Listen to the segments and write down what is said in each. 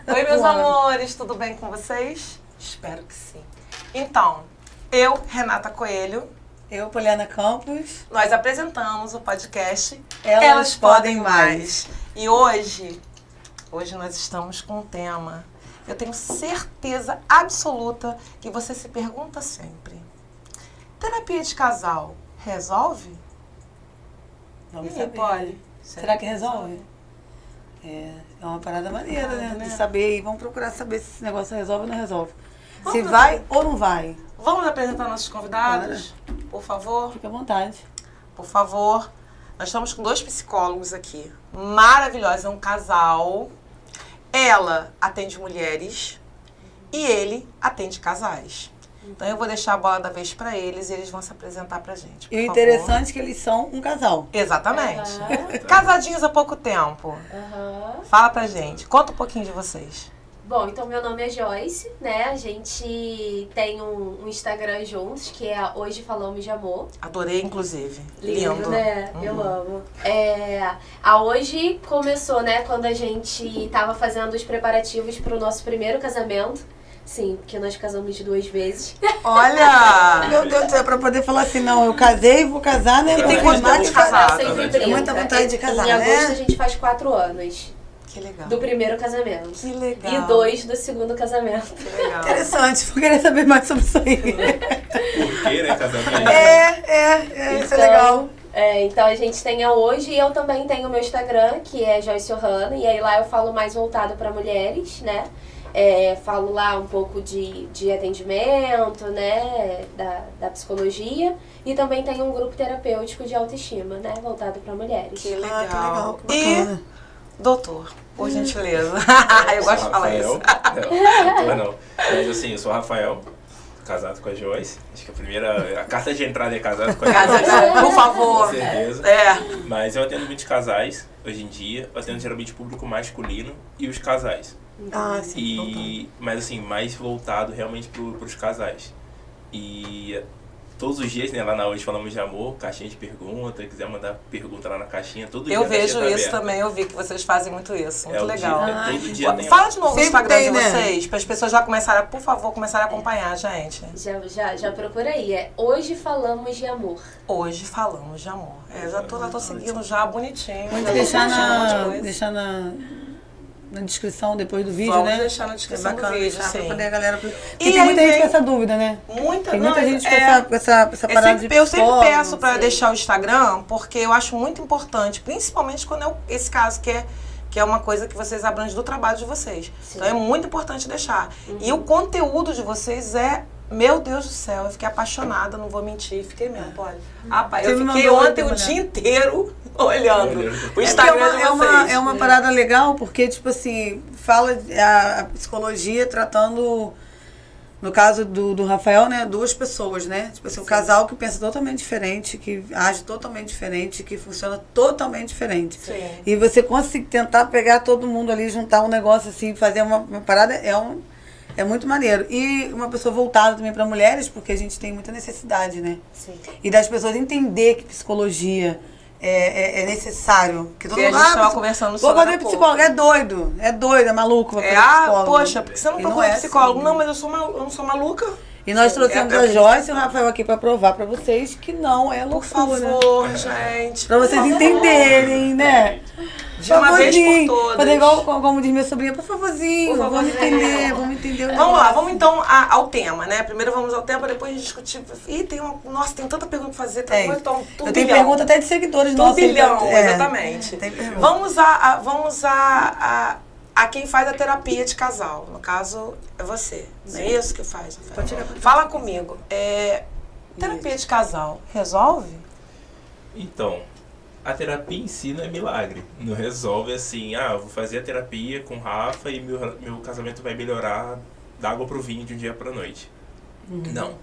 Oi, meus amores, tudo bem com vocês? Espero que sim. Então, eu, Renata Coelho, Eu, Poliana Campos. nós apresentamos o podcast Elas Podem Mais. E hoje nós estamos com um tema. Eu tenho certeza absoluta que você se pergunta sempre. Terapia de casal resolve? Vamos E saber. pode? Será que resolve? É uma parada maneira, né? né? De saber, e vamos procurar saber se esse negócio resolve ou não resolve. Vamos Se lá. vai ou não vai. Vamos apresentar nossos convidados? Por favor. Fica à vontade. Por favor. Nós estamos com 2 psicólogos aqui. Maravilhosos, é um casal. Ela atende mulheres e ele atende casais. Então eu vou deixar a bola da vez para eles e eles vão se apresentar pra gente. E o por interessante é que eles são um casal. favor. Exatamente. Casadinhos há pouco tempo. Fala pra gente. Conta um pouquinho de vocês. Bom, então meu nome é Joyce, né? A gente tem um Instagram juntos, que é Hoje Falamos de Amor. Adorei, inclusive. Lindo, né? Uhum. Eu amo. A Hoje começou, né, quando a gente tava fazendo os preparativos pro nosso primeiro casamento. Sim, porque nós casamos 2 vezes. Olha! Meu Deus do céu, pra poder falar assim, não, eu casei, vou casar, né? E Não tem tem quanto mais tempo de de casado? casar. Eu sempre Tem brinco. muita vontade de casar, Em agosto né? a gente faz 4 anos Que legal. do primeiro casamento. Que legal. E 2 do segundo casamento. Que legal. Interessante, vou querer saber mais sobre isso aí. Por quê, né? Casamento. Isso é legal. Então a gente tem a Hoje e eu também tenho o meu Instagram, que é Joyce Ohana, e aí lá eu falo mais voltado para mulheres, né? Falo lá um pouco de atendimento, né? Da psicologia. E também tenho um grupo terapêutico de autoestima, né? Voltado para mulheres. Que legal. Ah, que legal, que E, bacana. doutor, por gentileza. Eu gosto de falar isso. Não. Mas assim, eu sou o Rafael, casado com a Joyce. Acho que a carta de entrada é casado com a Joyce. Por favor. Com certeza. Mas eu atendo muitos casais hoje em dia. Eu atendo geralmente público masculino e os casais. Ah, sim. Mas assim, mais voltado realmente pros casais. E todos os dias, né, lá na Hoje Falamos de Amor, caixinha de pergunta, quiser mandar pergunta lá na caixinha, todo dia. Eu a caixinha vejo tá isso aberta. também, eu vi que vocês fazem muito isso. Muito O legal. Dia, todo dia tem Fala de novo o Sempre Instagram tem, de né? vocês, para as pessoas já começarem, por favor, começarem a acompanhar, gente. Já procura aí. Hoje Falamos de Amor. Hoje falamos de amor. Eu já tô seguindo já bonitinho. Vamos já tô deixar curtindo um monte de coisa. na descrição depois do vídeo, Vamos né? deixar na descrição do vídeo, deixar pra sim. poder a galera... Porque E tem aí muita gente vem- com essa dúvida, né? Tem Tem muita gente com essa parada de Eu sempre psicólogo, peço para sim. deixar o Instagram, porque eu acho muito importante, principalmente quando é esse caso que é uma coisa que vocês abrangem do trabalho de vocês. Sim. Então é muito importante deixar. E o conteúdo de vocês meu Deus do céu, eu fiquei apaixonada, não vou mentir, fiquei mesmo, olha. Rapaz, eu Você me fiquei mandou ontem o ontem, dia inteiro olhando o É porque Instagram de vocês. é uma parada legal, porque, tipo assim, fala a psicologia tratando, no caso do Rafael, né, 2 pessoas, né? Tipo assim, um casal que pensa totalmente diferente, que age totalmente diferente, que funciona totalmente diferente. Sim. E você conseguir tentar pegar todo mundo ali, juntar um negócio assim, fazer uma parada, é muito maneiro. E uma pessoa voltada também para mulheres, porque a gente tem muita necessidade, né? Sim. E das pessoas entender que psicologia é necessário. Que todo E a mundo, gente tava psico- conversando vou sobre fazer há pouco. psicólogo, é doido, é maluco. Vai fazer psicólogo. Poxa, porque você não E procura é psicólogo? assim. Não, mas eu não sou maluca. E nós trouxemos É, a Joyce e o Rafael aqui para provar para vocês que não é Por loucura. favor, gente. Para vocês entenderem, né? De uma vez por todas. Fazer igual como diz minha sobrinha, por favorzinho, Por vamos favorzinho. entender, vamos entender. o Vamos lá, negócio. vamos então ao tema, né? Primeiro vamos ao tema, depois a gente discutir. Ih, nossa, tem tanta pergunta pra fazer, tem coisa, Eu tenho pergunta até de seguidores nossos. Turbilhão, É, exatamente. tem pergunta. Vamos a quem faz a terapia de casal. No caso, é você. Não é isso que faz? Rafael? Pode chegar. Fala comigo. Terapia de casal resolve? Então, a terapia em si não é milagre. Não resolve assim, eu vou fazer a terapia com o Rafa e meu casamento vai melhorar da água pro vinho de um dia pra noite. Não.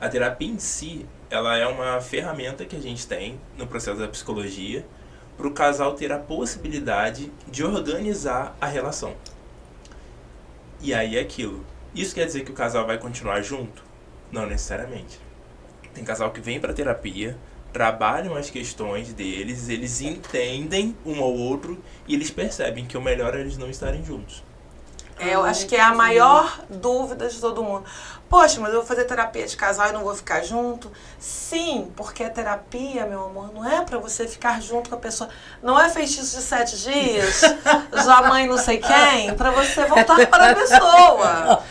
A terapia em si, ela é uma ferramenta que a gente tem no processo da psicologia para o casal ter a possibilidade de organizar a relação. E aí é aquilo. Isso quer dizer que o casal vai continuar junto? Não necessariamente. Tem casal que vem pra terapia, trabalham as questões deles, eles entendem um ao outro e eles percebem que o melhor é eles não estarem juntos. Eu acho que é a maior dúvida de todo mundo. Poxa, mas eu vou fazer terapia de casal e não vou ficar junto? Sim, porque a terapia, meu amor, não é pra você ficar junto com a pessoa. Não é feitiço de 7 dias, já mãe não sei quem, pra você voltar para a pessoa.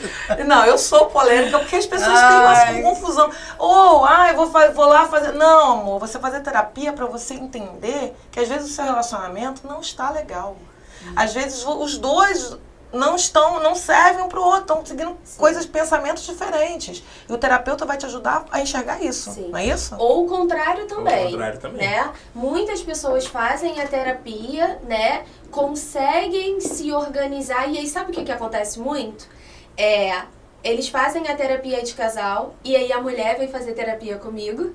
Não, eu sou polêmica porque as pessoas têm uma confusão. Vou lá fazer... Não, amor, você fazer terapia pra você entender que às vezes o seu relacionamento não está legal. Às vezes os dois... não servem um pro outro, estão seguindo pensamentos diferentes. E o terapeuta vai te ajudar a enxergar isso, não é isso? Ou o contrário também. O contrário também. Né? Muitas pessoas fazem a terapia, né? Conseguem se organizar. E aí, sabe o que acontece muito? Eles fazem a terapia de casal e aí a mulher vem fazer terapia comigo.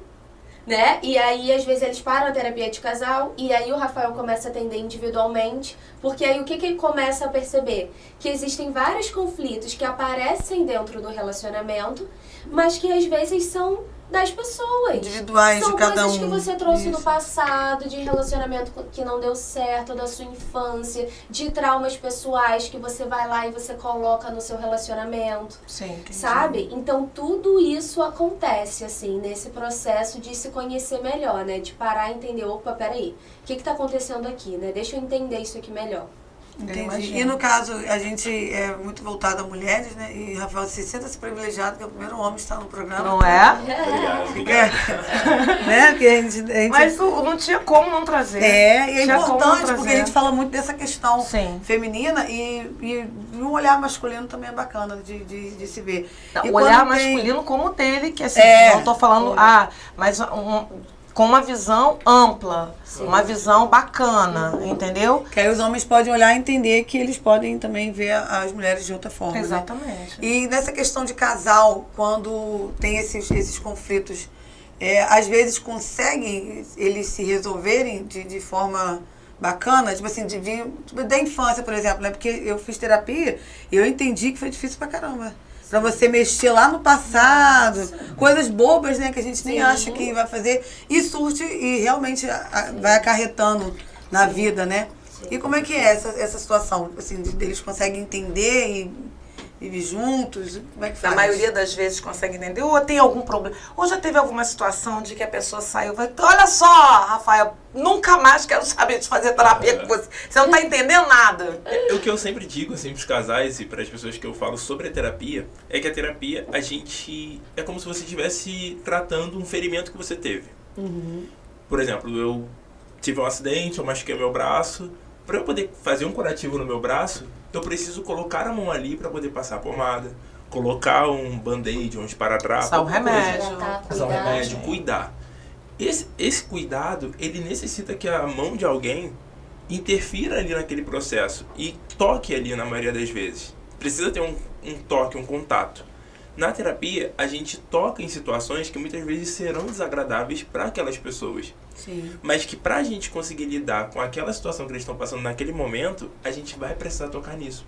Né? E aí, às vezes, eles param a terapia de casal e aí o Rafael começa a atender individualmente, porque aí o que ele começa a perceber? Que existem vários conflitos que aparecem dentro do relacionamento, mas que às vezes são das pessoas. Individuais de cada um. São coisas que você trouxe no passado, de relacionamento que não deu certo, da sua infância, de traumas pessoais que você vai lá e você coloca no seu relacionamento. Sim, entendi. Sabe? Então, tudo isso acontece, assim, nesse processo de se conhecer melhor, né? De parar e entender, opa, peraí, o que tá acontecendo aqui, né? Deixa eu entender isso aqui melhor. Entendi. E no caso, a gente é muito voltado a mulheres, né? E Rafael se senta-se privilegiado, que é o primeiro homem que está no programa. Não é? Obrigado. Né? Porque a gente... Mas não tinha como não trazer. E é Tinha como não importante, trazer. porque a gente fala muito dessa questão Sim. feminina e um olhar masculino também é bacana de se ver. Não, E o olhar quando tem- masculino como o dele, que assim, É. não tô falando, mas com uma visão ampla, uma visão bacana, entendeu? Que aí os homens podem olhar e entender que eles podem também ver as mulheres de outra forma. Exatamente. Né? E nessa questão de casal, quando tem esses conflitos, às vezes conseguem eles se resolverem de forma bacana, tipo assim, da infância, por exemplo, né? Porque eu fiz terapia e eu entendi que foi difícil pra caramba. Pra você mexer lá no passado, coisas bobas, né, que a gente nem acha que vai fazer, e surte e realmente vai acarretando na vida, né? E como é que é essa situação? Assim, eles conseguem entender e viver juntos? Como é que faz? Na maioria das vezes consegue entender, ou tem algum problema, ou já teve alguma situação de que a pessoa saiu e vai, olha só, Rafael, nunca mais quero saber de fazer terapia com você. Você não tá entendendo nada. O que eu sempre digo, assim, pros casais e para as pessoas que eu falo sobre a terapia, é que a terapia, a gente... é como se você estivesse tratando um ferimento que você teve. Por exemplo, eu tive um acidente, eu machuquei meu braço. Para eu poder fazer um curativo no meu braço, eu preciso colocar a mão ali para poder passar a pomada, colocar um band-aid, um esparadrapo. Passar um remédio. Passar um remédio, cuidar. Esse cuidado, ele necessita que a mão de alguém interfira ali naquele processo e toque ali na maioria das vezes. Precisa ter um toque, um contato. Na terapia, a gente toca em situações que muitas vezes serão desagradáveis para aquelas pessoas. Sim. Mas que pra gente conseguir lidar com aquela situação que eles estão passando naquele momento, a gente vai precisar tocar nisso.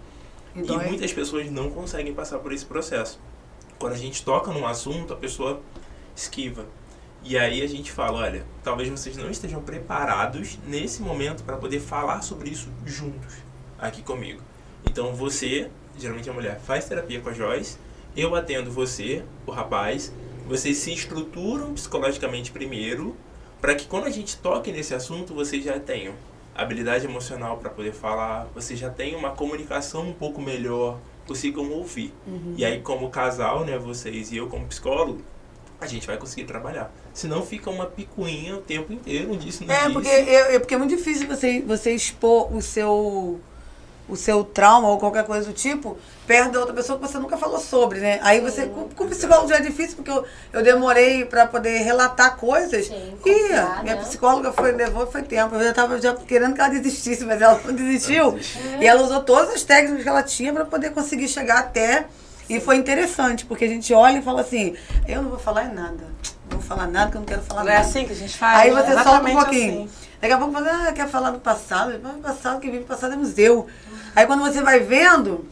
E muitas pessoas não conseguem passar por esse processo. Quando a gente toca num assunto, a pessoa esquiva. E aí a gente fala, olha, talvez vocês não estejam preparados nesse momento para poder falar sobre isso juntos, aqui comigo. Então você, geralmente a mulher, faz terapia com a Joyce, eu atendo você, o rapaz, vocês se estruturam psicologicamente primeiro, para que quando a gente toque nesse assunto, vocês já tenham habilidade emocional para poder falar, vocês já tenham uma comunicação um pouco melhor, consigam ouvir. E aí, como casal, né, vocês e eu como psicólogo, a gente vai conseguir trabalhar. Senão fica uma picuinha o tempo inteiro, disso não Porque é muito difícil você expor o seu trauma ou qualquer coisa do tipo perto da outra pessoa que você nunca falou sobre, né? Aí você, com o psicólogo já é difícil, porque eu demorei pra poder relatar coisas. Sim, E confiar, minha né? psicóloga foi tempo. Eu já tava querendo que ela desistisse, mas ela não desistiu. E ela usou todas as técnicas que ela tinha pra poder conseguir chegar até. E foi interessante, porque a gente olha e fala assim, eu não vou falar em nada. Não vou falar nada, porque eu não quero falar Não é nada. assim que a gente faz? Aí você solta um Exatamente pouquinho. assim. Daqui a pouco você quer falar do passado. Mas o passado, que vive o passado é museu. Aí quando você vai vendo,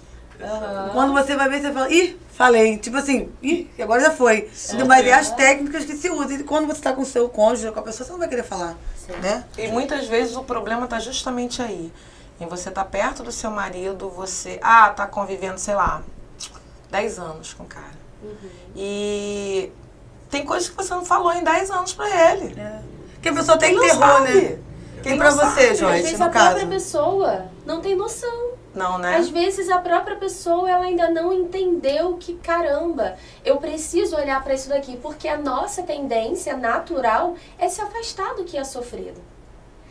Quando você vai ver, você fala, ih, falei. Tipo assim, ih, agora já foi. Mas é as técnicas que se usam. E quando você tá com o seu cônjuge, com a pessoa, você não vai querer falar. Né? E muitas vezes o problema tá justamente aí. Em você tá perto do seu marido, você... tá convivendo, sei lá, 10 anos com o cara. E tem coisas que você não falou em 10 anos pra ele. Porque a pessoa tem Quem não terror, sabe? né? Quem E pra não você, sabe? Joyce, Às vezes no a caso? própria pessoa não tem noção. Não, né? Às vezes a própria pessoa ela ainda não entendeu que, caramba, eu preciso olhar para isso daqui, porque a nossa tendência natural é se afastar do que é sofrido.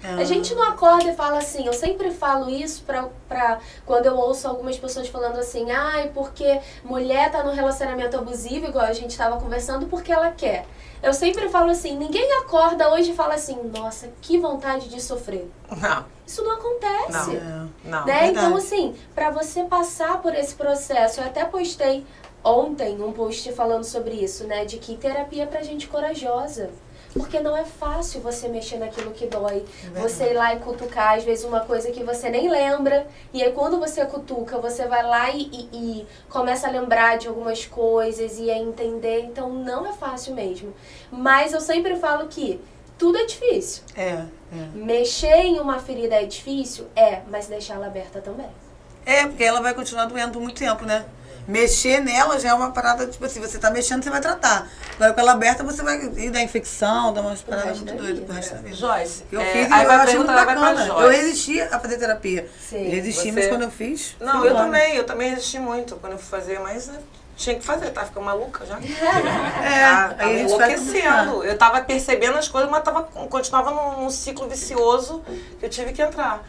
A gente não acorda e fala assim, eu sempre falo isso pra quando eu ouço algumas pessoas falando assim, porque mulher tá no relacionamento abusivo, igual a gente tava conversando, porque ela quer. Eu sempre falo assim, ninguém acorda hoje e fala assim, nossa, que vontade de sofrer. Não. Isso não acontece. Não. Né? Então, assim, pra você passar por esse processo, eu até postei ontem um post falando sobre isso, né? De que terapia é pra gente corajosa. Porque não é fácil você mexer naquilo que dói. Você ir lá e cutucar, às vezes, uma coisa que você nem lembra. E aí, quando você cutuca, você vai lá e começa a lembrar de algumas coisas e a entender. Então, não é fácil mesmo. Mas eu sempre falo que tudo é difícil. Mexer em uma ferida é difícil? Mas deixá-la aberta também. Porque ela vai continuar doendo por muito tempo, né? Mexer nela já é uma parada, tipo assim, você tá mexendo, você vai tratar. Agora com ela aberta, você vai ir dar infecção, dar umas paradas muito doidas pro resto da vida. Joyce, Eu fiz e aí eu vai achei muito perguntar, vai pra bacana. Joyce. Eu resisti a fazer terapia. Sim. Resisti, Você- mas quando eu fiz... Não, fui eu embora. também resisti muito quando eu fui fazer, mas tinha que fazer, tá? Ficando maluca já. Aí Tava a gente vai enlouquecendo. Eu tava percebendo as coisas, mas continuava num ciclo vicioso que eu tive que entrar.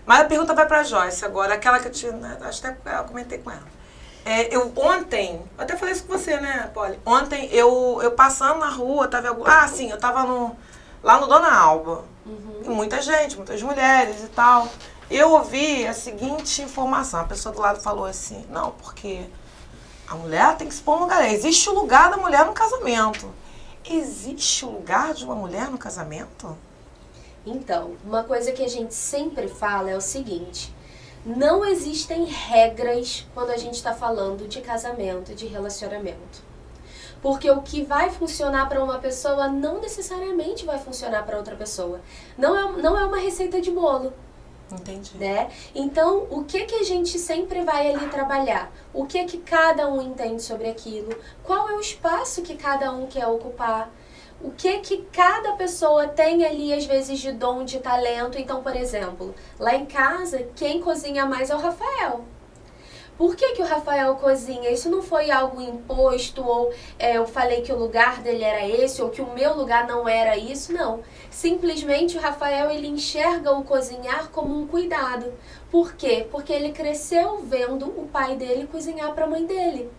Mas a pergunta vai pra Joyce agora, aquela que eu te, né, acho até eu comentei com ela. Eu ontem, eu até falei isso com você, né, Polly? Ontem eu passando na rua, tava eu tava lá no Dona Alba. E muita gente, muitas mulheres e tal. Eu ouvi a seguinte informação, a pessoa do lado falou assim, não, porque a mulher tem que se pôr no lugar. Existe o lugar da mulher no casamento. Existe o lugar de uma mulher no casamento? Então, uma coisa que a gente sempre fala é o seguinte: não existem regras quando a gente está falando de casamento, de relacionamento. Porque o que vai funcionar para uma pessoa não necessariamente vai funcionar para outra pessoa. Não é uma receita de bolo. Entendi. Né? Então, o que a gente sempre vai ali trabalhar? O que cada um entende sobre aquilo? Qual é o espaço que cada um quer ocupar? O que cada pessoa tem ali, às vezes, de dom, de talento. Então, por exemplo, lá em casa, quem cozinha mais é o Rafael. Por que o Rafael cozinha? Isso não foi algo imposto, ou eu falei que o lugar dele era esse, ou que o meu lugar não era isso, não. Simplesmente o Rafael, ele enxerga o cozinhar como um cuidado. Por quê? Porque ele cresceu vendo o pai dele cozinhar para a mãe dele.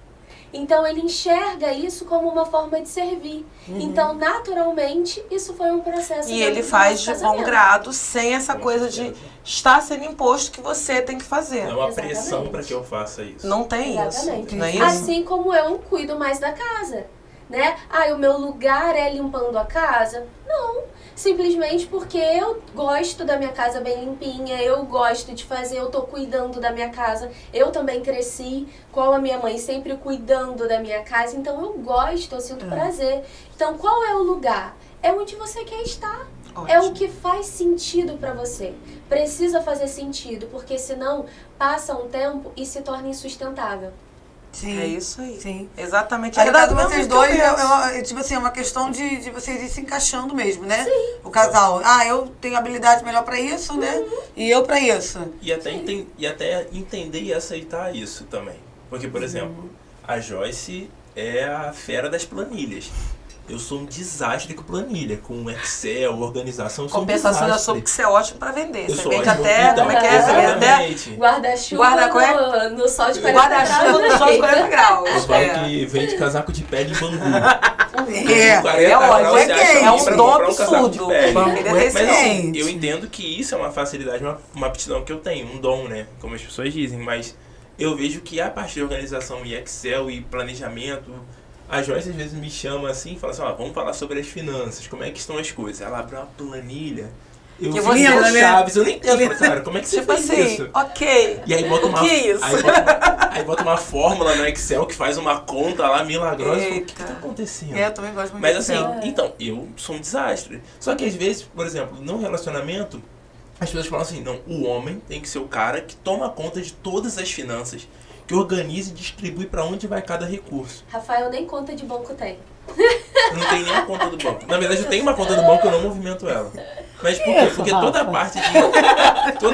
Então, ele enxerga isso como uma forma de servir. Então, naturalmente, isso foi um processo. E ele faz de bom grado, sem essa coisa de estar sendo imposto que você tem que fazer. Não é uma Exatamente. pressão para que eu faça isso. Não tem Exatamente. isso. Não é isso? Assim como eu cuido mais da casa, né? O meu lugar é limpando a casa? Não. Simplesmente porque eu gosto da minha casa bem limpinha, eu gosto de fazer, eu tô cuidando da minha casa. Eu também cresci com a minha mãe sempre cuidando da minha casa, então eu gosto, eu sinto prazer. Então, qual é o lugar? É onde você quer estar. Ótimo. É o que faz sentido pra você. Precisa fazer sentido, porque senão passa um tempo e se torna insustentável. Sim. É isso aí. Sim. Exatamente. Aí, no caso de do mesmo vocês jeito que eu dois, penso. tipo assim, é uma questão de vocês ir se encaixando mesmo, né? Sim. O casal. Eu tenho habilidade melhor pra isso, né? E eu pra isso. E até entender e aceitar isso também. Porque, por exemplo, a Joyce é a fera das planilhas. Eu sou um desastre com planilha, com Excel, organização, eu sou um Compensação, eu desastre. soube que você é ótimo pra vender. Eu Você sou vende ótimo. até, Então, como é que é? Você vende até exatamente. Guarda-chuva no sol de 40 guarda-chuva no sol de 40 graus. Eu falo que vende casaco de pele em Bangu. É. 40 É graus, ótimo, você é acha quente. alguém É um pra dom comprar casaco de absurdo. pele. Vamos querer esse Mas assim, quente. eu entendo que isso é uma facilidade, uma aptidão que eu tenho, um dom, né? Como as pessoas dizem, mas eu vejo que a parte de organização e Excel e planejamento, a Joyce às vezes me chama assim e fala assim, vamos falar sobre as finanças, como é que estão as coisas. Ela abre uma planilha Eu Que fiz você- o né? Chaves, eu nem entendo, cara, como é que você Tipo fez assim, isso? ok. E aí bota O uma, que é isso? Aí bota uma fórmula no Excel que faz uma conta lá milagrosa. Eu falo, o que tá Eita. acontecendo? Eu também gosto muito Mas de assim, Excel. então, eu sou um desastre. Só que às vezes, por exemplo, num relacionamento, as pessoas falam assim, não, o homem tem que ser o cara que toma conta de todas as finanças, que organiza e distribui pra onde vai cada recurso. Rafael nem conta de banco tem. Eu não tenho nem a conta do banco. Na verdade, eu tenho uma conta do banco, eu não movimento ela. Mas por quê? Isso, Porque Rafa. toda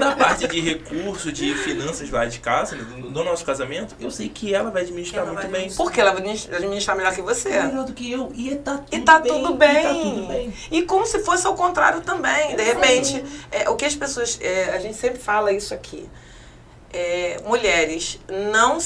a parte de recurso, de finanças lá de casa, né, do nosso casamento, eu sei que ela vai administrar Ela vai muito bem. Porque ela vai administrar melhor que você. Melhor do que eu. E tá tudo E tá bem. tudo E tá bem. tudo bem. E como se fosse ao contrário também. De repente, o que as pessoas. A gente sempre fala isso aqui. Mulheres, não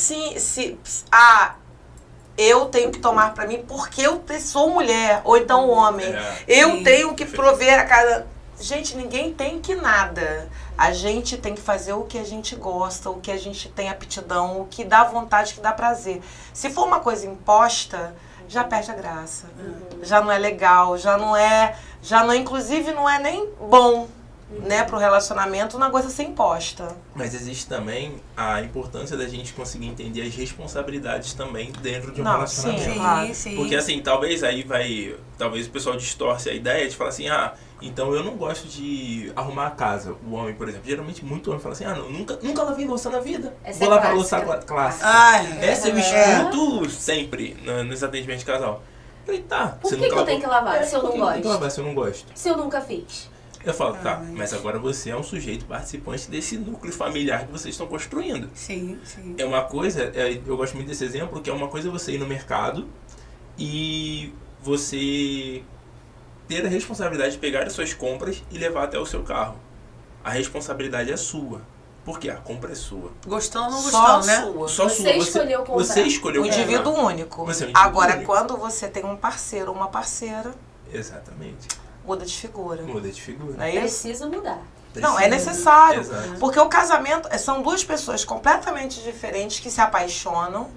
eu tenho que tomar pra mim porque eu sou mulher, ou então o homem. Eu Sim. tenho que prover a casa. Gente, ninguém tem que nada. A gente tem que fazer o que a gente gosta, o que a gente tem aptidão, o que dá vontade, o que dá prazer. Se for uma coisa imposta, já perde a graça. Já não é legal, inclusive não é nem bom, né, pro relacionamento, uma coisa ser imposta. Mas existe também a importância da gente conseguir entender as responsabilidades também dentro de um Não, relacionamento. sim. Sim, Claro. sim. Porque assim, talvez o pessoal distorce a ideia de falar assim, então eu não gosto de arrumar a casa. O homem, por exemplo, geralmente muito homem fala assim, nunca lavei louça na vida. Essa Vou é lavar clássica. louça clássica. Ai, Essa eu é. escuto sempre nos atendimentos de casal. Eu falei, tá. Por você que nunca que eu tenho que lavar se eu por não que eu tenho que gosto? lavar se eu não gosto? Se eu nunca fiz. Eu falo, tá, mas agora você é um sujeito participante desse núcleo familiar que vocês estão construindo. Sim, sim. É uma coisa, eu gosto muito desse exemplo, que é uma coisa você ir no mercado e você ter a responsabilidade de pegar as suas compras e levar até o seu carro. A responsabilidade é sua. Por quê? A compra é sua. Gostando ou não Só gostando, né? sua. Só Você sua. escolheu comprar. Você escolheu Um indivíduo comprar. único. Você é um indivíduo Agora, único. quando você tem um parceiro ou uma parceira, Exatamente. muda de figura. Muda de figura. Não é isso? Precisa mudar. Não, é necessário. Exato. Porque o casamento são duas pessoas completamente diferentes que se apaixonam,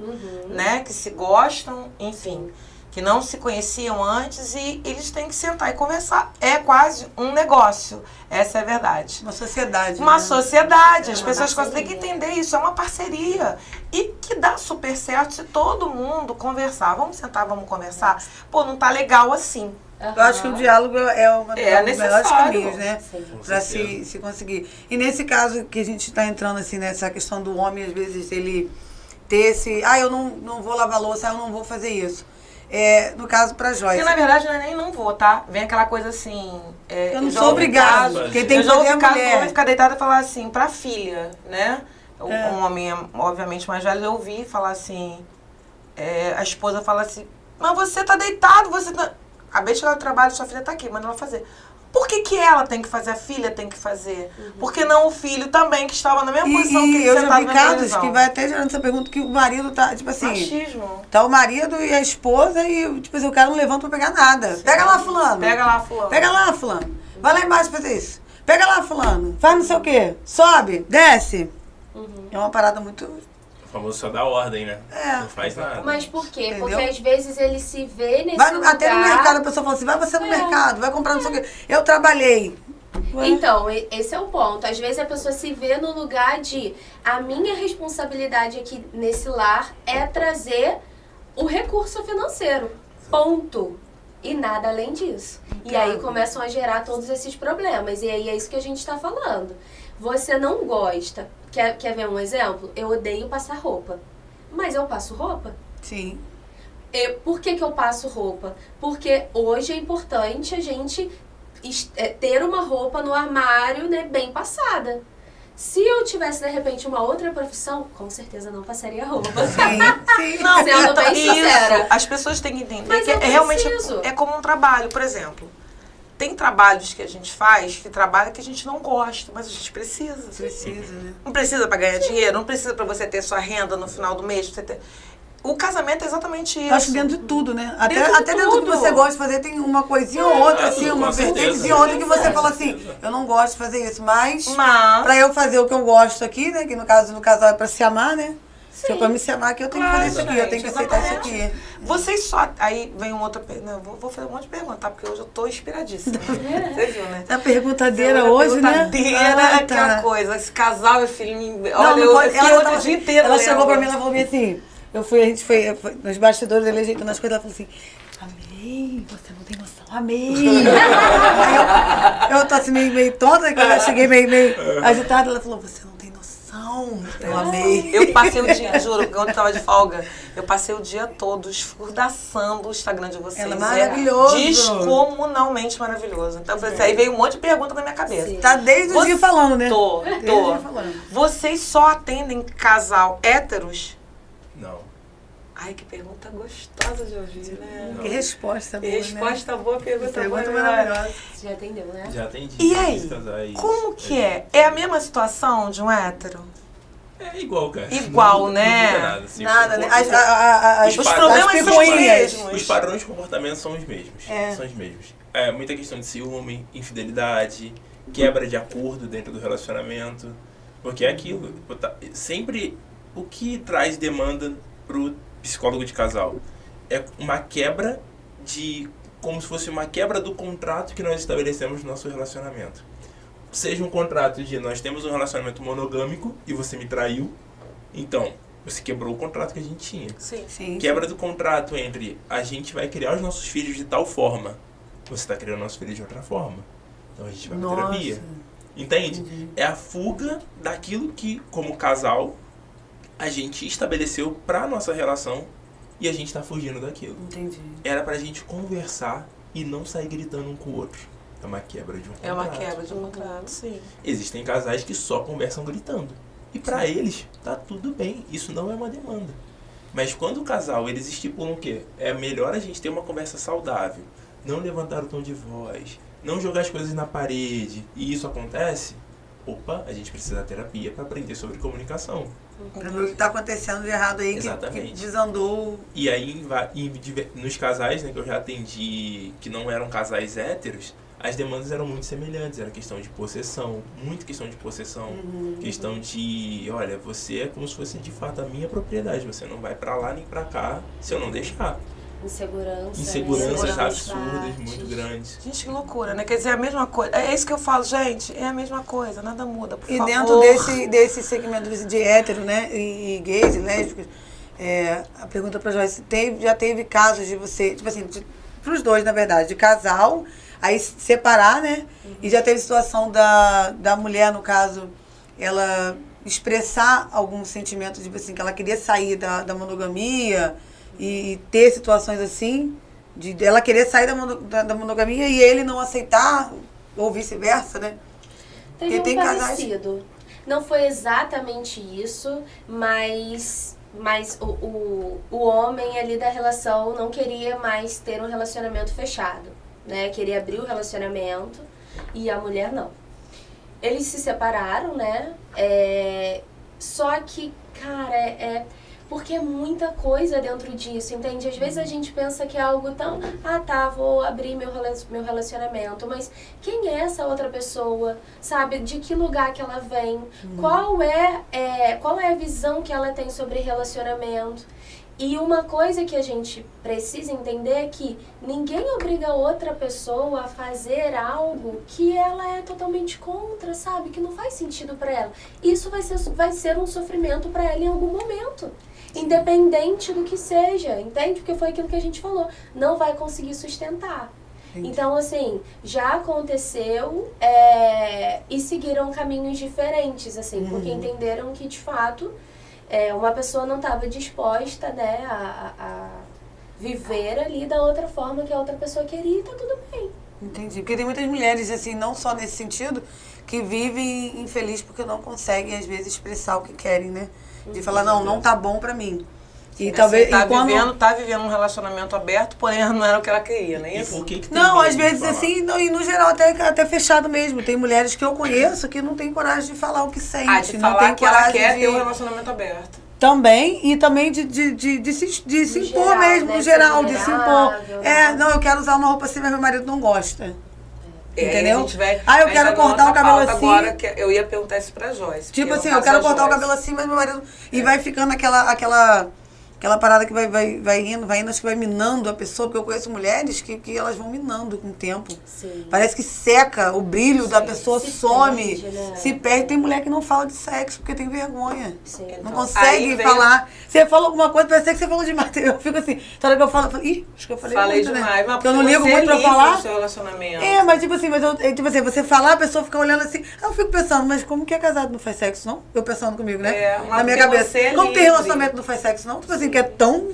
né? Que se gostam, enfim, que não se conheciam antes e eles têm que sentar e conversar. É quase um negócio. Essa é a verdade. Uma sociedade. Uma né? sociedade. É As uma pessoas parceria. têm que entender isso. É uma parceria. E que dá super certo se todo mundo conversar. Vamos sentar, vamos conversar? Pô, não tá legal assim. Eu acho que o diálogo é um dos melhores necessário. caminhos, né? Sim. Com Pra certeza. se conseguir. E nesse caso que a gente está entrando assim nessa questão do homem, às vezes ele ter esse, eu não vou lavar louça, eu não vou fazer isso. No caso pra Joyce. Porque na verdade não é nem não vou, tá? Vem aquela coisa assim. Eu não já sou ouvi obrigado. casos- Quem tem eu que já fazer é ouvi a caso do homem mulher. ficar deitado e falar assim, pra filha, né? Um homem, obviamente, mais velho, eu ouvi falar assim. A esposa fala assim, mas você tá deitado, você tá. Acabei de chegar do trabalho, sua filha tá aqui, manda ela fazer. Por que ela tem que fazer, a filha tem que fazer? Por que não o filho também, que estava na mesma posição que E ele eu já sentado vi na casos televisão? que vai até gerando essa pergunta que o marido tá, tipo assim, Machismo. tá o marido e a esposa e, tipo assim, o cara não levanta pra pegar nada. Pega lá, fulano. Pega lá, fulano. Pega lá, fulano. Vai lá embaixo fazer isso. Pega lá, fulano. Faz não sei o quê. Sobe, desce. É uma parada muito... O famoso só dá ordem, né? Não faz nada. Mas por quê? Entendeu? Porque às vezes ele se vê nesse Vai lugar... até no mercado, a pessoa fala assim, vai você no mercado, vai comprar não sei o quê. Eu trabalhei. Então, esse é o ponto. Às vezes a pessoa se vê no lugar de a minha responsabilidade aqui nesse lar é trazer o recurso financeiro. Ponto. E nada além disso. E aí começam a gerar todos esses problemas. E aí é isso que a gente está falando. Você não gosta. Quer ver um exemplo? Eu odeio passar roupa. Mas eu passo roupa. Sim. Por que eu passo roupa? Porque hoje é importante a gente ter uma roupa no armário, né, bem passada. Se eu tivesse, de repente, uma outra profissão, com certeza não passaria roupa. Sim. Não, Sendo bem sincera. isso. As pessoas têm que entender Mas que eu realmente preciso. é como um trabalho, por exemplo. Tem trabalhos que a gente faz, que trabalho que a gente não gosta, mas a gente precisa. Precisa, né? Não precisa para ganhar dinheiro, não precisa para você ter sua renda no final do mês. Pra você ter... O casamento é exatamente isso. Eu acho que dentro de tudo, né? Até Dentro de dentro do que tudo. você gosta de fazer, tem uma coisinha ou outra, assim, com uma certeza, vertentezinha ou outra que você com fala assim, certeza. eu não gosto de fazer isso, mas Mas pra eu fazer o que eu gosto aqui, né? Que no caso, no casal é pra se amar, né? Se eu pra me chamar aqui, eu tenho que fazer isso aqui, eu tenho que aceitar isso aqui. Vocês só... Aí vem uma outra pergunta. Vou fazer um monte de perguntas, tá? Porque hoje eu tô inspiradíssima. Você viu, né? A perguntadeira hoje, né? Perguntadeira, aquela coisa. Esse casal, esse filho... Não, Olha, não pode. eu fiquei outro dia inteiro. Ela chegou pra lendo. mim, ela falou assim, a gente foi nos bastidores, ele ajeitando as coisas, ela falou assim, amei, você não tem noção, amei. Aí eu tô assim meio tonta, quando eu cheguei meio agitada, ela falou, você não tem noção, eu amei. Eu passei o dia, juro, quando eu tava de folga, eu passei o dia todo esfurdaçando o Instagram de vocês. Ela é maravilhoso. Descomunalmente maravilhoso. Então, eu falei assim, aí veio um monte de pergunta na minha cabeça. Sim. Tá desde o dia falando, né? Tô. Desde o dia falando. Vocês só atendem casal héteros? Não. Ai, que pergunta gostosa de ouvir, né? Que resposta boa, Resposta boa, pergunta Pergunta boa. maravilhosa. Você já entendeu, né? Já atendi. E aí, casais. como que é? É a mesma situação de um hétero? É igual, cara. Igual, Não né? muda nada, assim, Nada, né? Os Os problemas são os picuinhas. mesmos. Os padrões de comportamento são os mesmos. É. São os mesmos. É muita questão de ciúme, infidelidade, quebra de acordo dentro do relacionamento. Porque é aquilo. Sempre o que traz demanda pro psicólogo de casal é uma quebra como se fosse uma quebra do contrato que nós estabelecemos no nosso relacionamento. Seja um contrato de nós temos um relacionamento monogâmico e você me traiu, então você quebrou o contrato que a gente tinha. Sim. Sim. Quebra do contrato entre a gente vai criar os nossos filhos de tal forma, você está criando nossos filhos de outra forma. Então a gente vai pra terapia. Entende? Entendi. É a fuga daquilo que, como casal, a gente estabeleceu pra nossa relação e a gente tá fugindo daquilo. Entendi. Era pra gente conversar e não sair gritando um com o outro. É uma quebra de um contrato. É uma quebra de um contrato, sim. Existem casais que só conversam gritando. E pra eles, tá tudo bem. Isso não é uma demanda. Mas quando o casal, eles estipulam o quê? É melhor a gente ter uma conversa saudável. Não levantar o tom de voz. Não jogar as coisas na parede. E isso acontece, opa, a gente precisa da terapia pra aprender sobre comunicação. Pra ver o que tá acontecendo de errado aí, que Exatamente. desandou. E aí, nos casais, né, que eu já atendi, que não eram casais héteros, as demandas eram muito semelhantes. Era questão de possessão, muito questão de possessão. Questão de, olha, você é como se fosse de fato a minha propriedade. Você não vai pra lá nem pra cá se eu não deixar. Inseguranças né? absurdas, muito grandes. Gente, que loucura, né? Quer dizer, a mesma coisa. É isso que eu falo, gente. É a mesma coisa, nada muda, por E favor. dentro desse segmento de hétero, né, e gays e lésbicas, a pergunta pra Joyce, já teve casos de você, tipo assim, pros dois, na verdade, de casal, aí separar, né, e já teve situação da mulher, no caso, ela expressar algum sentimento, tipo assim, que ela queria sair da monogamia e ter situações assim, de ela querer sair da monogamia e ele não aceitar, ou vice-versa, né? Teve um tem casais- parecido. Não foi exatamente isso, mas o homem ali da relação não queria mais ter um relacionamento fechado, né? Queria abrir o relacionamento e a mulher não. Eles se separaram, né? Só que, cara, porque é muita coisa dentro disso, entende? Às vezes a gente pensa que é algo tão... vou abrir meu relacionamento. Mas quem é essa outra pessoa? Sabe? De que lugar que ela vem? Qual é a visão que ela tem sobre relacionamento? E uma coisa que a gente precisa entender é que ninguém obriga outra pessoa a fazer algo que ela é totalmente contra, sabe? Que não faz sentido pra ela. Isso vai ser um sofrimento pra ela em algum momento. Independente do que seja, entende? Porque foi aquilo que a gente falou. Não vai conseguir sustentar. Entendi. Então, assim, já aconteceu e seguiram caminhos diferentes, assim, porque entenderam que, de fato, uma pessoa não estava disposta, né, a viver ali da outra forma que a outra pessoa queria e tá tudo bem. Entendi. Porque tem muitas mulheres, assim, não só nesse sentido, que vivem infeliz porque não conseguem, às vezes, expressar o que querem, né? De falar, não tá bom pra mim. E talvez... Tá e quando... vivendo um relacionamento aberto, porém não era o que ela queria, não é E isso? por que tem Não, medo às de vezes falar? assim, e no geral até fechado mesmo. Tem mulheres que eu conheço que não tem coragem de falar o que sente. De não falar tem que ela coragem quer de... ter um relacionamento aberto. Também, e também de se impor geral, mesmo, né? no geral, Ser de se impor. vulnerável, né? Não, eu quero usar uma roupa assim, mas meu marido não gosta. Entendeu? A gente vai, Ah, eu vai quero entrar numa cortar o outra cabelo pauta assim. Agora, que eu ia perguntar isso pra Joyce. Tipo porque assim, no eu caso quero da cortar o Joyce- cabelo assim, mas meu marido... E vai ficando aquela parada que vai indo, acho que vai minando a pessoa, porque eu conheço mulheres que elas vão minando com o tempo. Sim. Parece que seca, o brilho da pessoa Se some, perde, né? se perde. Tem mulher que não fala de sexo porque tem vergonha. Sim. Não Então, consegue aí veio- falar. Você falou alguma coisa, parece que você falou demais. Eu fico assim, toda hora que eu falo, ih, acho que eu falei Falei muito, demais, né? mas Porque eu não ligo você muito pra liga falar. no seu relacionamento. É, mas tipo assim, tipo assim, você falar, a pessoa fica olhando assim. Eu fico pensando, mas como que é casado não faz sexo, não? Eu pensando comigo, né? É, mas Na minha porque cabeça. você é Como tem livre. relacionamento não faz sexo, não? Tipo assim, que é tão.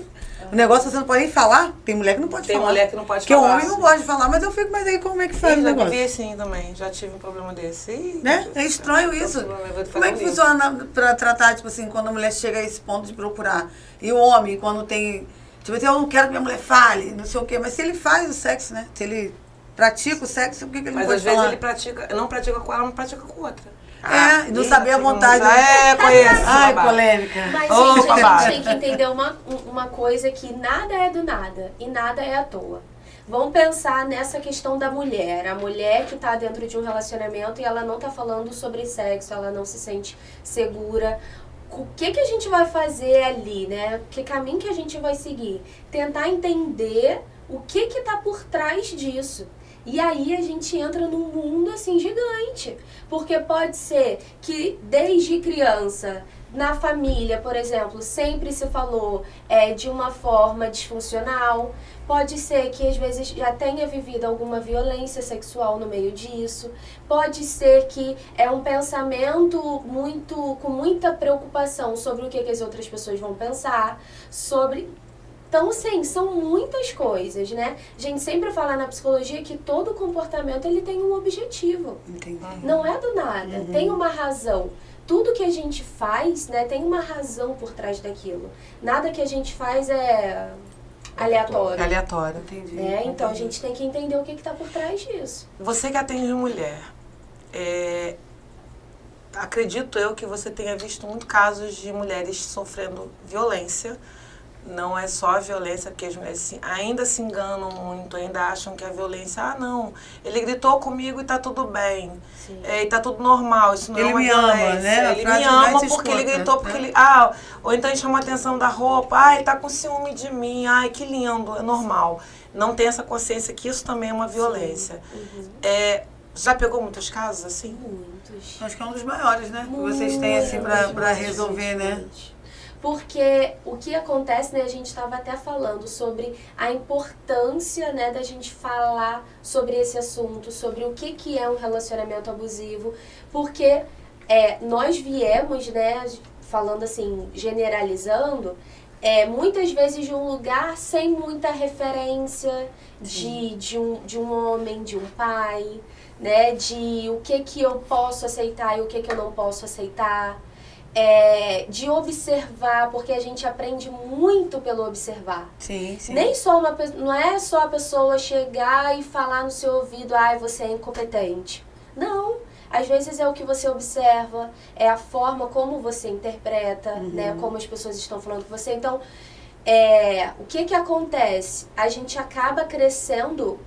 O negócio você não pode nem falar. Tem mulher que não pode Tem falar. mulher que não pode Porque falar. o homem não gosta de falar, mas eu fico, mas aí como é que faz Eu o já negócio? vivi assim também, já tive um problema desse. Ih, Né? É estranho isso. eu vou fazer Como é um que livro. funciona pra tratar, tipo assim, quando a mulher chega a esse ponto de procurar? E o homem, quando tem. Tipo assim, eu não quero que minha mulher fale, não sei o quê. Mas se ele faz o sexo, né? Se ele pratica o sexo, por que ele não Mas pode às vezes falar? ele pratica, não pratica com ela, mas pratica com outra. É, e não saber a pratica vontade. muito. É, conheço. Ai, babá. polêmica. Mas, Ô, gente, a babá. gente tem que entender uma coisa, que nada é do nada e nada é à toa. Vamos pensar nessa questão da mulher. A mulher que está dentro de um relacionamento e ela não está falando sobre sexo, ela não se sente segura. O que a gente vai fazer ali, né? Que caminho que a gente vai seguir? Tentar entender o que está por trás disso. E aí a gente entra num mundo assim gigante. Porque pode ser que desde criança, na família, por exemplo, sempre se falou de uma forma disfuncional. Pode ser que às vezes já tenha vivido alguma violência sexual no meio disso. Pode ser que é um pensamento com muita preocupação sobre o que as outras pessoas vão pensar, sobre... Então, assim, são muitas coisas, né? A gente sempre fala na psicologia que todo comportamento ele tem um objetivo. Entendi. Não é do nada, tem uma razão. Tudo que a gente faz, né, tem uma razão por trás daquilo. Nada que a gente faz é aleatório. Aleatório. Entendi. Né? Então, a entendi. gente tem que entender o que está por trás disso. Você que atende mulher, acredito eu que você tenha visto muitos casos de mulheres sofrendo violência. Não é só a violência, porque as mulheres ainda se enganam muito, ainda acham que a violência, não, ele gritou comigo e tá tudo bem, e tá tudo normal, isso não Ele é uma me ama, violência. né? A Ele frase me que mais ama se porque escuta, ele gritou, porque né? ele, ou então ele chamou a atenção da roupa, ele tá com ciúme de mim, que lindo, é normal. Não tem essa consciência que isso também é uma violência. Já pegou muitos casos assim? Muitos. Acho que é um dos maiores, né? Que vocês têm, assim, pra resolver, né? Porque o que acontece, né, a gente estava até falando sobre a importância, né, da gente falar sobre esse assunto, sobre o que é um relacionamento abusivo, porque nós viemos, né, falando assim, generalizando, muitas vezes de um lugar sem muita referência de um homem, de um pai, né, de o que eu posso aceitar e o que eu não posso aceitar. De observar, porque a gente aprende muito pelo observar. Sim, sim. Nem só não é só a pessoa chegar e falar no seu ouvido, você é incompetente. Não. Às vezes é o que você observa, é a forma como você interpreta, né, como as pessoas estão falando com você. Então, o que acontece? A gente acaba crescendo,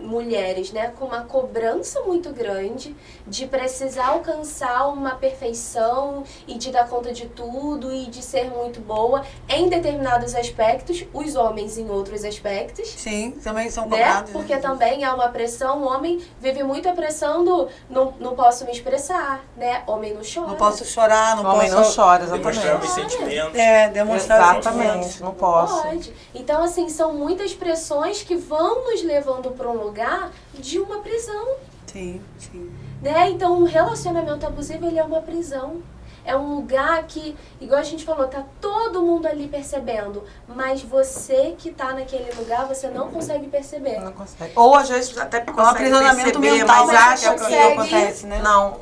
mulheres, né, com uma cobrança muito grande de precisar alcançar uma perfeição e de dar conta de tudo e de ser muito boa em determinados aspectos, os homens em outros aspectos. Sim, também são Né? cobrados. Porque também há uma pressão, o homem vive muito a pressão do não posso me expressar, né? Homem não chora. Não posso chorar, não O homem posso... não chora, Demonstrar meus exatamente. sentimentos. Demonstrar os sentimentos. Exatamente, não posso. Pode. Então, assim, são muitas pressões que vão nos levando para um lugar de uma prisão, Sim, sim. né? Então, um relacionamento abusivo, ele é uma prisão. É um lugar que, igual a gente falou, tá todo mundo ali percebendo, mas você que tá naquele lugar, você não consegue perceber. Não consegue. Ou às vezes até consegue aprisionamento perceber, mental, mas né, acha que que... acontece, né? Não,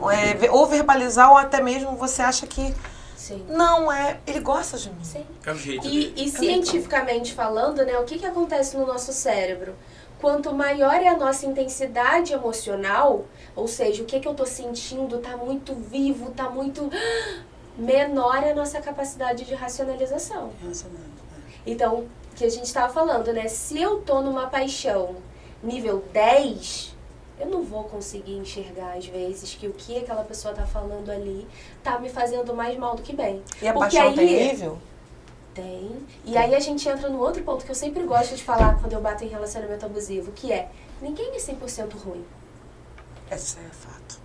ou verbalizar, ou até mesmo você acha que... Sim. Não, ele gosta de mim. Sim. É o jeito dele. E cientificamente falando, né, o que acontece no nosso cérebro? Quanto maior é a nossa intensidade emocional, ou seja, o que eu tô sentindo tá muito vivo, tá muito... menor é a nossa capacidade de racionalização. Então, o que a gente estava falando, né? Se eu tô numa paixão nível 10, eu não vou conseguir enxergar, às vezes, que o que aquela pessoa tá falando ali tá me fazendo mais mal do que bem. E a Porque paixão aí, tem nível? Tem. E aí a gente entra no outro ponto que eu sempre gosto de falar quando eu bato em relacionamento abusivo, que é, ninguém é 100% ruim. Esse é fato.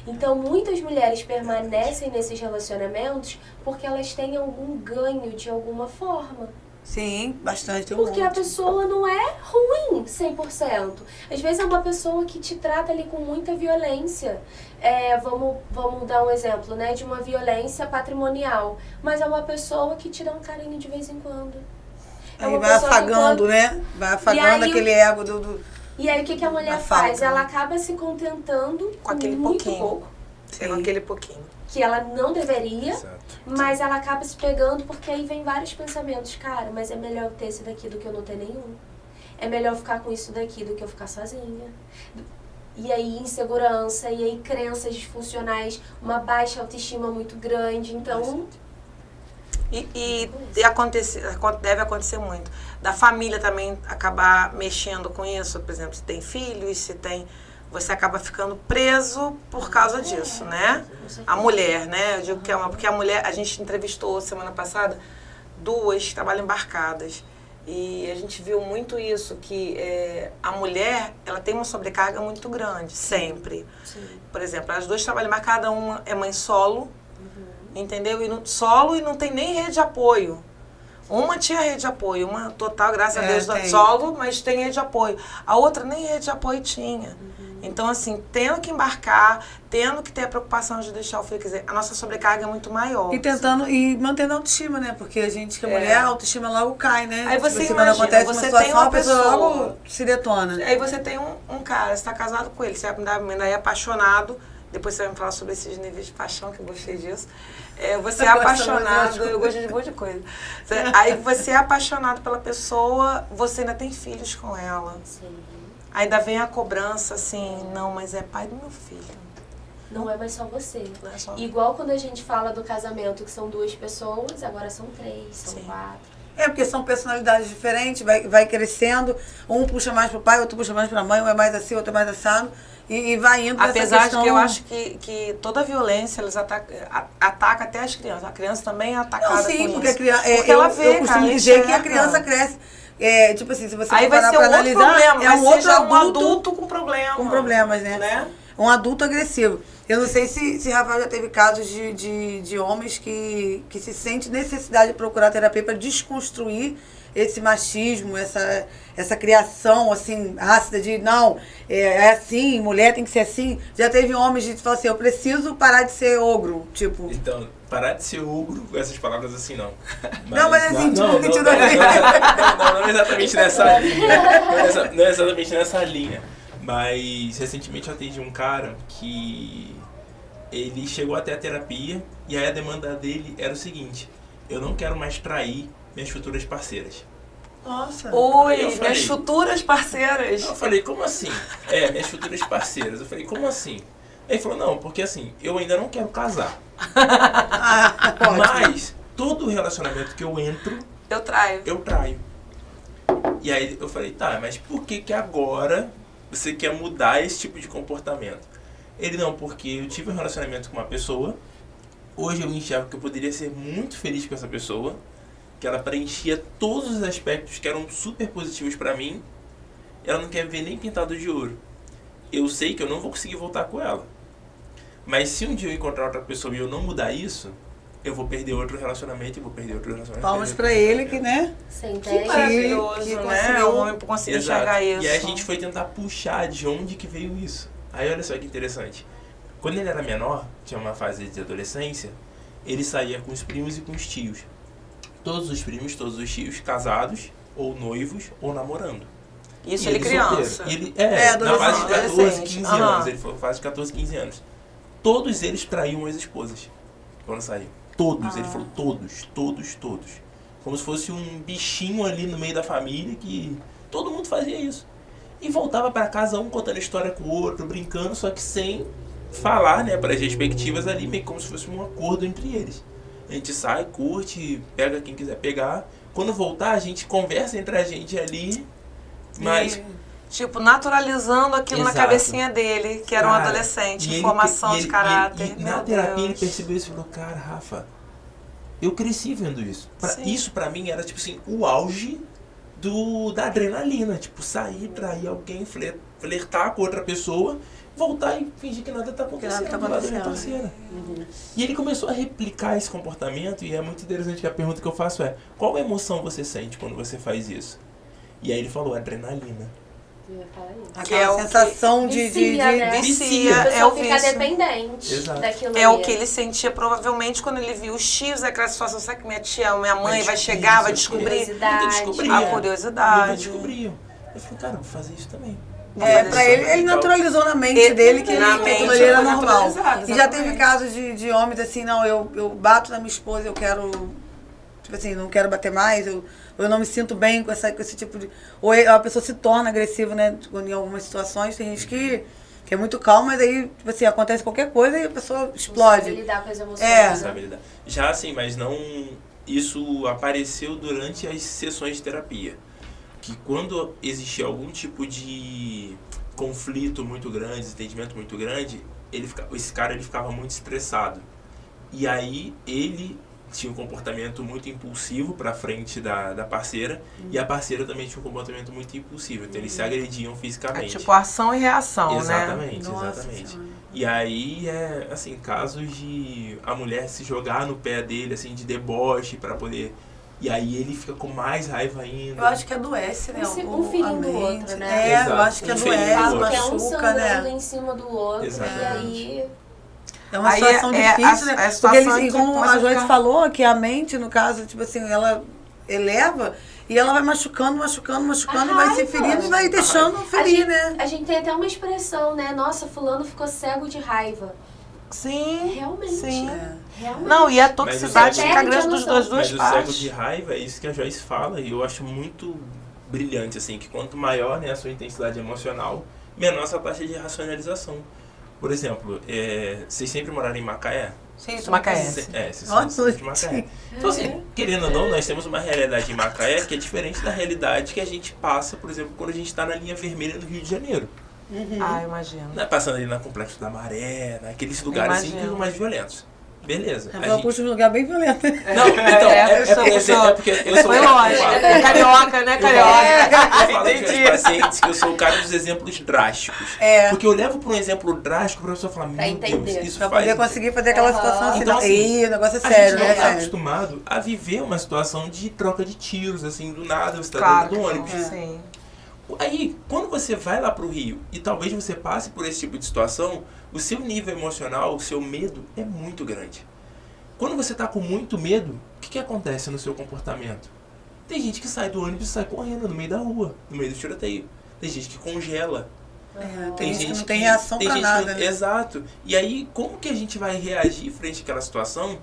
Então, muitas mulheres permanecem nesses relacionamentos porque elas têm algum ganho de alguma forma. Sim, bastante. Porque a pessoa não é ruim 100%. Às vezes é uma pessoa que te trata ali com muita violência. Vamos dar um exemplo, né? De uma violência patrimonial. Mas é uma pessoa que te dá um carinho de vez em quando. É Aí uma vai pessoa que afagando, né? Vai afagando aí aquele ego do... E aí o que a mulher Da falta, faz? né? Ela acaba se contentando Com aquele muito pouquinho. pouco. Sim. Aquele pouquinho. Que ela não deveria. Exato. Mas ela acaba se pegando porque aí vem vários pensamentos. Cara, mas é melhor eu ter esse daqui do que eu não ter nenhum. É melhor eu ficar com isso daqui do que eu ficar sozinha. E aí insegurança, e aí crenças disfuncionais, uma baixa autoestima muito grande. Então... E deve acontecer muito. Da família também acabar mexendo com isso. Por exemplo, se tem filhos, se tem... Você acaba ficando preso por causa disso, né? A mulher, né? Eu digo que é uma... Porque a mulher... A gente entrevistou semana passada 2 que trabalham embarcadas. E a gente viu muito isso, que a mulher, ela tem uma sobrecarga muito grande, sempre. Sim. Por exemplo, as 2 trabalham embarcadas, uma é mãe solo, entendeu? E no solo e não tem nem rede de apoio. Uma tinha rede de apoio, uma total, graças a Deus, tem. solo, mas tem rede de apoio. A outra nem rede de apoio tinha. Então, assim, tendo que embarcar, tendo que ter a preocupação de deixar o filho, quer dizer, a nossa sobrecarga é muito maior. E tentando, e mantendo a autoestima, né? Porque a gente, que é mulher, a autoestima logo cai, né? Aí você quando imagina, acontece você uma tem situação, uma a pessoa pessoa- logo se detona. Aí você tem um cara, você está casado com ele, você ainda é apaixonado, depois você vai me falar sobre esses níveis de paixão, que eu gostei disso. Você é apaixonado, eu gosto de um monte de coisa. Aí você é apaixonado pela pessoa, você ainda tem filhos com ela. Sim. Ainda vem a cobrança assim, não, mas é pai do meu filho. Não é mais só você. Não é só... Igual quando a gente fala do casamento, que são 2 pessoas, agora são 3, são Sim. 4. Porque são personalidades diferentes, vai crescendo, um puxa mais pro pai, outro puxa mais pra mãe, um é mais assim, outro é mais assado, e vai indo nessa Apesar questão... de que eu acho que toda violência, eles ataca até as crianças. A criança também é atacada Não, sim, com porque, isso. porque ela eu vê, costumo cara, dizer que a enxerga. criança cresce. Tipo assim, se você Aí for vai parar ser pra um outro analisar, problema, é vai um ser outro já um adulto adulto com problema. com problemas, né? Um adulto agressivo. Eu não sei se Rafael já teve casos de homens que se sente necessidade de procurar terapia para desconstruir esse machismo, essa criação, assim, ácida de, não, é assim, mulher tem que ser assim. Já teve homens que falam assim, eu preciso parar de ser ogro, tipo... Então, parar de ser ogro com essas palavras assim, não. Não, mas assim, tipo, não, que te não, dá- não é exatamente nessa linha. Não é exatamente nessa linha. Mas, recentemente eu atendi um cara que ele chegou até a terapia e aí a demanda dele era o seguinte: eu não quero mais trair minhas futuras parceiras. Nossa. Oi, Eu falei- minhas futuras parceiras. Eu falei, como assim? Minhas futuras parceiras. Eu falei, como assim? Ele falou, não, porque assim, eu ainda não quero casar. Mas todo relacionamento que eu entro, Eu traio. eu traio. E aí eu falei, tá, mas por que agora você quer mudar esse tipo de comportamento? Ele, não, porque eu tive um relacionamento com uma pessoa, hoje eu enxergo que eu poderia ser muito feliz com essa pessoa, que ela preenchia todos os aspectos que eram super positivos pra mim, ela não quer ver nem pintado de ouro. Eu sei que eu não vou conseguir voltar com ela. Mas se um dia eu encontrar outra pessoa e eu não mudar isso, eu vou perder outro relacionamento e vou perder outro relacionamento. Palmas pra ele que, né? Você Que entende? maravilhoso, que né? conseguiu- O homem conseguir Exato. enxergar isso. E aí a gente foi tentar puxar de onde que veio isso. Aí olha só que interessante. Quando ele era menor, tinha uma fase de adolescência, ele saía com os primos e com os tios. Todos os primos, todos os tios casados, ou noivos, ou namorando. Isso E ele criança. solteiro. E ele, na fase de 14, adolescente. 15 Aham. anos. Ele foi na fase de 14, 15 anos. Todos eles traíam as esposas quando saíam. Todos. Ele falou todos. Como se fosse um bichinho ali no meio da família que todo mundo fazia isso. E voltava pra casa, um contando história com o outro, brincando, só que sem falar, né, para as respectivas ali, meio como se fosse um acordo entre eles. A gente sai, curte, pega quem quiser pegar. Quando voltar, a gente conversa entre a gente ali, mas Tipo, naturalizando aquilo na Exato. cabecinha dele, que era um Cara, adolescente, e ele- formação e de ele- caráter. e na Meu terapia ele Deus. percebeu isso e falou, cara, Rafa, eu cresci vendo isso. Sim. Isso pra mim era, tipo assim, o auge da adrenalina. Tipo, sair, trair alguém, flertar com outra pessoa, voltar e fingir que nada tá acontecendo nada tá do lado da minha acontecendo. parceira. E ele começou a replicar esse comportamento e é muito interessante que a pergunta que eu faço é, qual emoção você sente quando você faz isso? E aí ele falou, adrenalina. Eu ia falar isso. Que é Aquela o que sensação de... vicia, né? Vicia, A é pessoa o fica vício. dependente Exato. daquilo É o ali. que ele sentia provavelmente quando ele viu os tios, aquela situação, será que minha tia, minha mãe vai descobrir chegar, vai isso aqui. descobrir? Curiosidade. Nunca descobri. A Nunca curiosidade. descobriam. Eu falei, cara, vou fazer isso também. Pra ele naturalizou na mente dele que Na aquilo mente ali era foi normal. naturalizado, E já exatamente. teve casos de homens assim, não, eu bato na minha esposa, eu quero, tipo assim, não quero bater mais, eu não me sinto bem com esse tipo de... Ou a pessoa se torna agressiva, né, em algumas situações, tem gente que é muito calma, mas aí, tipo assim, acontece qualquer coisa e a pessoa Não sabe explode. lidar com as emoções. É. né? Sabe lidar. Já assim, mas não... Isso apareceu durante as sessões de terapia. Que quando existia algum tipo de conflito muito grande, desentendimento muito grande, esse cara ele ficava muito estressado. E aí ele tinha um comportamento muito impulsivo pra frente da parceira, e a parceira também tinha um comportamento muito impulsivo. Então eles se agrediam É fisicamente. tipo ação e reação, né? Exatamente, Nossa exatamente. Senhora. E aí é assim, casos de a mulher se jogar no pé dele, assim, de deboche pra poder. E aí ele fica com mais raiva ainda. Eu acho que adoece, né? Um ferindo o a mente. outro, né? É, eu Exato. acho que Um ferindo o adoece, outro. Fala que é um machuca, sangrando né? em cima do outro. Exatamente. E aí... É uma Aí situação difícil, né? a Porque situação eles, em que como começa a a Joyce ficar- falou, que a mente, no caso, tipo assim, ela eleva e ela vai machucando e vai se raiva. ferindo e vai deixando ferir, né? A gente tem até uma expressão, né? Nossa, fulano ficou cego de raiva. Sim. Realmente. Sim. Realmente. Não, e a Mas toxicidade você fica perde a grande noção. das duas Mas o partes. cego de raiva é isso que a Joyce fala, e eu acho muito brilhante, assim, que quanto maior, né, a sua intensidade emocional, menor a sua taxa de racionalização. Por exemplo, vocês sempre moraram em Macaé? Sim, isso Macaé. Vocês Nossa, são de Macaé. Então, assim, querendo ou não, nós temos uma realidade em Macaé que é diferente da realidade que a gente passa, por exemplo, quando a gente está na linha vermelha no Rio de Janeiro. Ah, imagino. Né? Passando ali na Complexo da Maré, naqueles lugares assim, que Imagino. são mais violentos. Beleza. Ela puxa um lugar bem violento. Não, então, é porque eu sou Foi o cara longe. que fala. É carioca, né? Eu falo Carioca. para os pacientes que eu sou o cara dos exemplos drásticos. É. Porque eu levo para um exemplo drástico para a pessoa falar, Pra meu Deus, entender. isso Pra faz... poder conseguir fazer aquela Aham. situação assim, Então, não. assim, Ei, o negócio é A sério, gente não né? está Sério. acostumado a viver uma situação de troca de tiros, assim, do nada, você está Claro. dentro do ônibus. Sim. Aí, quando você vai lá pro Rio e talvez você passe por esse tipo de situação, o seu nível emocional, o seu medo é muito grande. Quando você tá com muito medo, o que acontece no seu comportamento? Tem gente que sai do ônibus e sai correndo no meio da rua, no meio do tiroteio. Tem gente que congela. Tem gente que não tem reação pra nada, né? Exato. E aí, como que a gente vai reagir frente àquela situação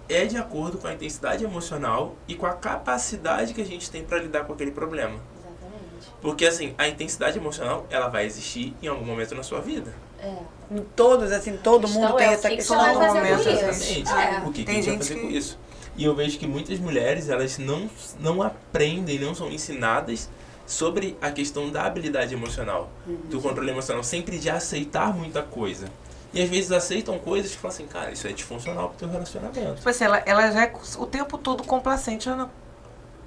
é de acordo com a intensidade emocional e com a capacidade que a gente tem para lidar com aquele problema. Exatamente. Porque, assim, a intensidade emocional, ela vai existir em algum momento na sua vida. Todos, assim, todo questão mundo tem é o essa que questão. você vai no fazer momento, com isso. assim. Exatamente. O que Tem a gente vai gente fazer que- com isso? E eu vejo que muitas mulheres, elas não aprendem, não são ensinadas sobre a questão da habilidade emocional, do controle emocional, sempre de aceitar muita coisa. E às vezes aceitam coisas que falam assim, cara, isso é disfuncional pro teu relacionamento. Tipo assim, ela já é o tempo todo complacente. Ela não...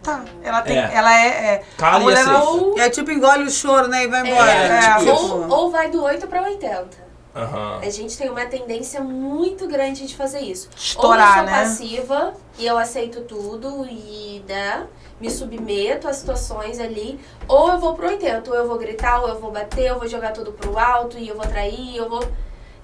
Tá. Ela tem. É. Ela é. Cala a e mulher aceita. Ou, É tipo engole o choro, né? E vai embora. tipo isso. ou vai do 8 para 80. Aham. A gente tem uma tendência muito grande de fazer isso. Estourar, ou eu sou né? passiva e eu aceito tudo e, né, me submeto a situações ali. Ou eu vou pro 80, ou eu vou gritar, ou eu vou bater, eu vou jogar tudo pro alto e eu vou trair, eu vou...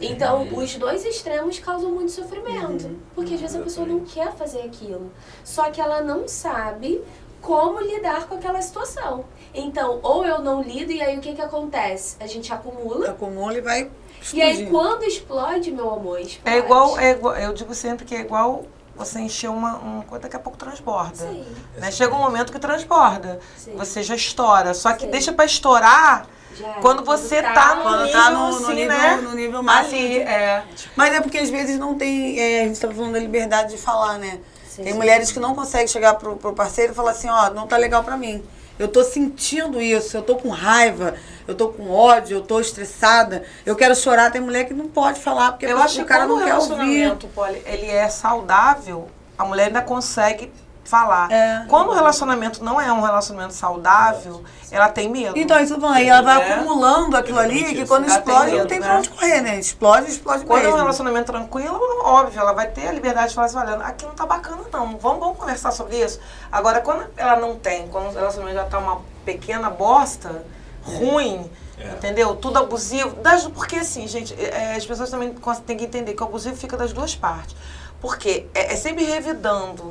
Então, os dois extremos causam muito sofrimento. Porque às vezes a pessoa não quer fazer aquilo. Só que ela não sabe como lidar com aquela situação. Então, ou eu não lido e aí o que acontece? A gente acumula. Acumula e vai E aí explodir. quando explode, meu amor, explode. É igual. Eu digo sempre que é igual você encher uma coisa, daqui a pouco transborda. Sim, Né? Chega um momento que transborda. sim. Você já estoura. Só que Sim. deixa pra estourar Já, quando você tá no Quando nível, tá no assim, nível, né? no nível máximo. Ali, é. Mas é porque às vezes não tem. A gente tá falando da liberdade de falar, né? Tem mulheres que não conseguem chegar pro parceiro e falar assim, ó, não tá legal pra mim. Eu tô sentindo isso, eu tô com raiva, eu tô com ódio, eu tô estressada, eu quero chorar. Tem mulher que não pode falar, porque Eu acho o que cara quando não o quer ouvir. relacionamento, Polly, ele é saudável, a mulher ainda consegue falar. É. Quando o relacionamento não é um relacionamento saudável, ela tem medo. Então, isso aí ela vai É. acumulando aquilo ali, Exatamente que isso. quando Ela explode tem não tem medo, pra né? onde correr, né? Explode Quando é um mesmo. relacionamento tranquilo, óbvio, ela vai ter a liberdade de falar assim, olha, aqui não tá bacana não, vamos conversar sobre isso. Agora, quando ela não tem, quando o relacionamento já tá uma pequena bosta, ruim, entendeu? Tudo abusivo. Porque assim, gente, as pessoas também têm que entender que o abusivo fica das duas partes. Porque é sempre revidando,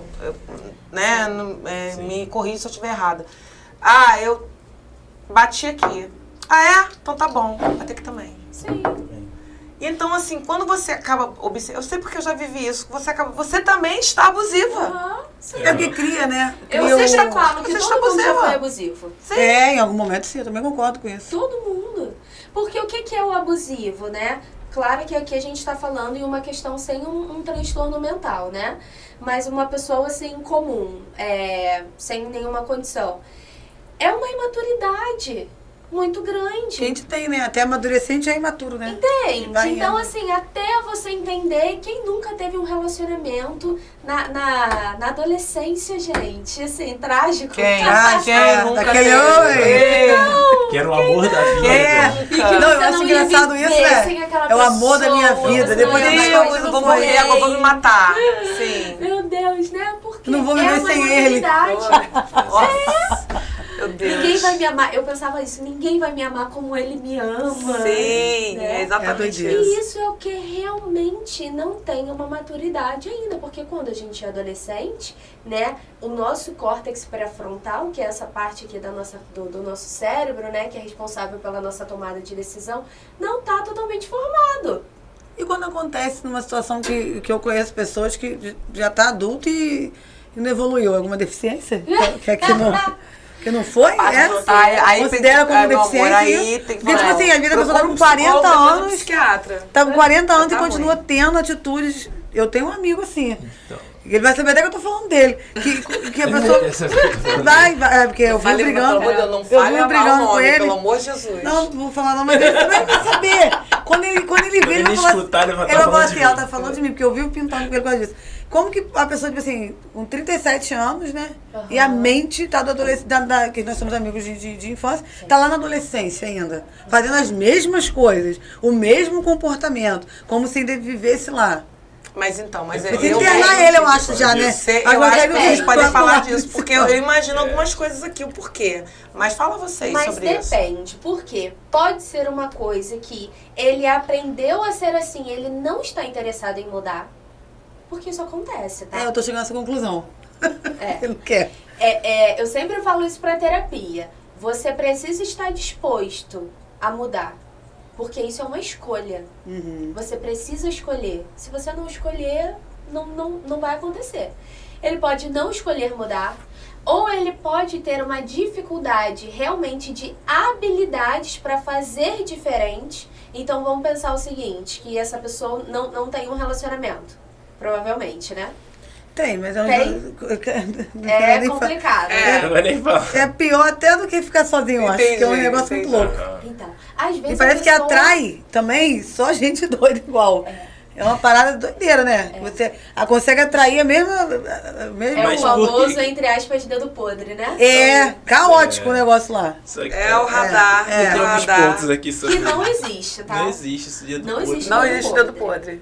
né? Me corrija se eu estiver errada. Ah, eu bati aqui. Ah, é? Então tá bom, bater aqui também. Sim. Então, assim, quando você acaba observando, eu sei porque eu já vivi isso, você também está abusiva. Aham, sim. É porque cria, né? Eu Cria sempre o- falo que Você todo mundo já abusiva. foi abusivo. Sim. É, em algum momento sim, eu também concordo com isso. Todo mundo. Porque o que é o abusivo, né? Claro que aqui a gente está falando em uma questão sem um transtorno mental, né? Mas uma pessoa assim, comum, sem nenhuma condição. É uma imaturidade muito grande. Que a gente tem, né? Até adolescente é imaturo, né? Entende? Vai Então, indo. assim, até você entender, quem nunca teve um relacionamento na adolescência, gente, assim, trágico. Quem? Quem nunca daquele teve? oi. Que era o amor da vida. É. E que Não, você eu acho não ia engraçado viver isso, né? sem aquela É o amor da minha pessoa, vida. você Depois não ia eu viver Deus, eu sem vou ninguém. morrer, agora eu vou me matar. Sim. Meu Deus, né? Porque Não vou viver é uma sem ele. maturidade. Nossa. Meu Deus. Ninguém vai me amar. Eu pensava isso, ninguém vai me amar como ele me ama. Sim, né? é exatamente doideira. isso. E isso é o que realmente não tem uma maturidade ainda, porque quando a gente é adolescente, né, o nosso córtex pré-frontal, que é essa parte aqui do nosso cérebro, né, que é responsável pela nossa tomada de decisão, não está totalmente formado. E quando acontece numa situação que eu conheço pessoas que já tá adulto e não evoluiu, alguma deficiência? Que não foi? Considera como meu amor, deficiência aí isso? tem que Porque, tipo falar, assim, às vezes a pessoa tá procura com um 40 psicólogo, depois um anos, psiquiatra. tá com 40 anos Tá e continua ruim. tendo atitudes. Eu tenho um amigo assim. Então. Ele vai saber até que eu tô falando dele. Que a pessoa Essa- vai, porque eu vi Falei, mas, brigando. pelo amor de Deus, não Eu fale vi mal o brigando com nome, ele. pelo amor de Jesus. Não vou falar não, mas ele vai saber. Quando ele vê, ele vai falar escutar, ele vai ele vai falar falando assim, de ela mim. tá falando de mim, porque eu vivo pintando com ele por causa disso. Como que a pessoa, tipo assim, com 37 anos, né? E a mente tá do adolescente, que nós somos amigos de infância, tá lá na adolescência ainda. Fazendo as mesmas coisas, o mesmo comportamento, como se ele vivesse lá. Mas então, mas Tem eu... que Internar ele, eu acho, já, né? Eu Agora acho ele que vocês não podem vai falar falar disso, disso, porque não. eu imagino algumas coisas aqui, o porquê. Mas fala vocês Mas sobre isso. depende, porque pode ser uma coisa que ele aprendeu a ser assim, ele não está interessado em mudar, porque isso acontece, tá? Eu tô chegando a essa conclusão. É. Ele não quer. Eu sempre falo isso pra terapia. Você precisa estar disposto a mudar. Porque isso é uma escolha. Você precisa escolher. Se você não escolher, não vai acontecer. Ele pode não escolher mudar, ou ele pode ter uma dificuldade realmente de habilidades para fazer diferente. Então vamos pensar o seguinte, que essa pessoa não tem um relacionamento. Provavelmente, né? Tem, mas eu Tem? não É quero nem complicado, É. né? Não vai nem falar. É pior até do que ficar sozinho, eu acho. Entendi, Que é um negócio muito entendi. louco. Então, às vezes E parece a que pessoa... atrai também só gente doida igual. É uma parada doideira, né? Você consegue atrair a mesma. É Mas o famoso, por quê? entre aspas, dedo podre, né? É caótico o negócio lá. Só que É o radar, É. é tem o alguns radar. pontos aqui sobre Que não existe, tá? Não existe esse dia do Não podre. existe. Não Dedo existe podre. dedo podre.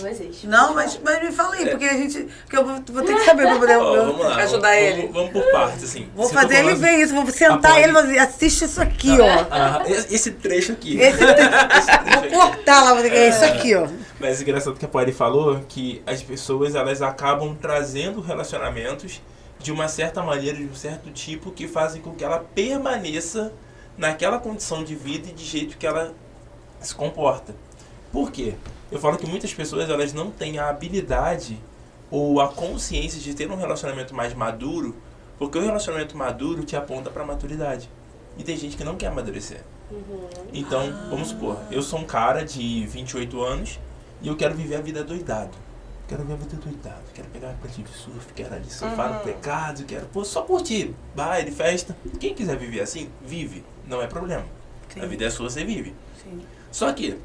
Não existe. Não, mas me fala aí, porque a gente. Porque eu vou ter que saber pra poder. Ó, vamos lá. Ajudar ele. Vamos por partes, assim. Vou Se eu tô fazer ele falando- ver isso, vou sentar Polly- ele e vou dizer, assiste isso aqui, ó. Ah, esse trecho aqui. Esse Esse trecho Vou aqui. cortar lá, vou dizer que é isso aqui, ó. Mas é engraçado que a Polly falou que as pessoas elas acabam trazendo relacionamentos de uma certa maneira, de um certo tipo, que fazem com que ela permaneça naquela condição de vida e de jeito que ela se comporta. Por quê? Eu falo que muitas pessoas elas não têm a habilidade ou a consciência de ter um relacionamento mais maduro, porque o relacionamento maduro te aponta para a maturidade. E tem gente que não quer amadurecer. Então, vamos supor, eu sou um cara de 28 anos e eu quero viver a vida doidado. quero ver a vida doidado, quero pegar a prancha de surf, quero ali surfar no pecado, quero só curtir, baile, festa. Quem quiser viver assim, vive, não é problema. Sim. A vida é sua, você vive. Sim. Só que,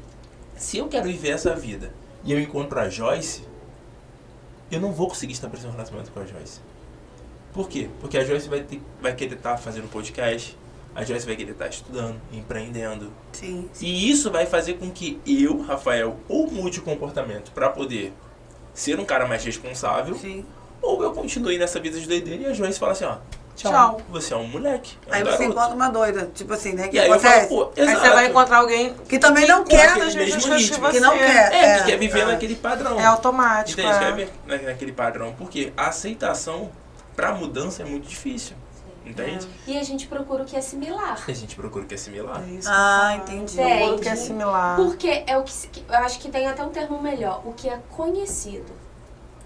se eu quero viver essa vida e eu encontro a Joyce, eu não vou conseguir estabelecer um relacionamento com a Joyce. Por quê? Porque a Joyce vai querer estar fazendo podcast, a Joyce vai querer estar estudando, empreendendo. Sim. E isso vai fazer com que eu, Rafael, ou mude o comportamento para poder ser um cara mais responsável, Sim. ou eu continue nessa vida de doideira e a Joyce fala assim, ó, Tchau. você é um moleque. É um Aí você garoto. encontra uma doida, tipo assim, né? Que E aí eu acontece. falo, pô, Aí exato. você vai encontrar alguém que também não com quer, as mesmas mesmo coisas ritmo. que que não você. quer. Que quer viver naquele padrão. É automático. Entende? Quer É. viver naquele padrão. Porque a aceitação pra mudança é muito difícil. Entende? E a gente procura o que é similar. A gente procura o que é similar. É isso. Ah, entendi. É. Procura o que é similar. Porque é o que eu acho que tem até um termo melhor, o que é conhecido.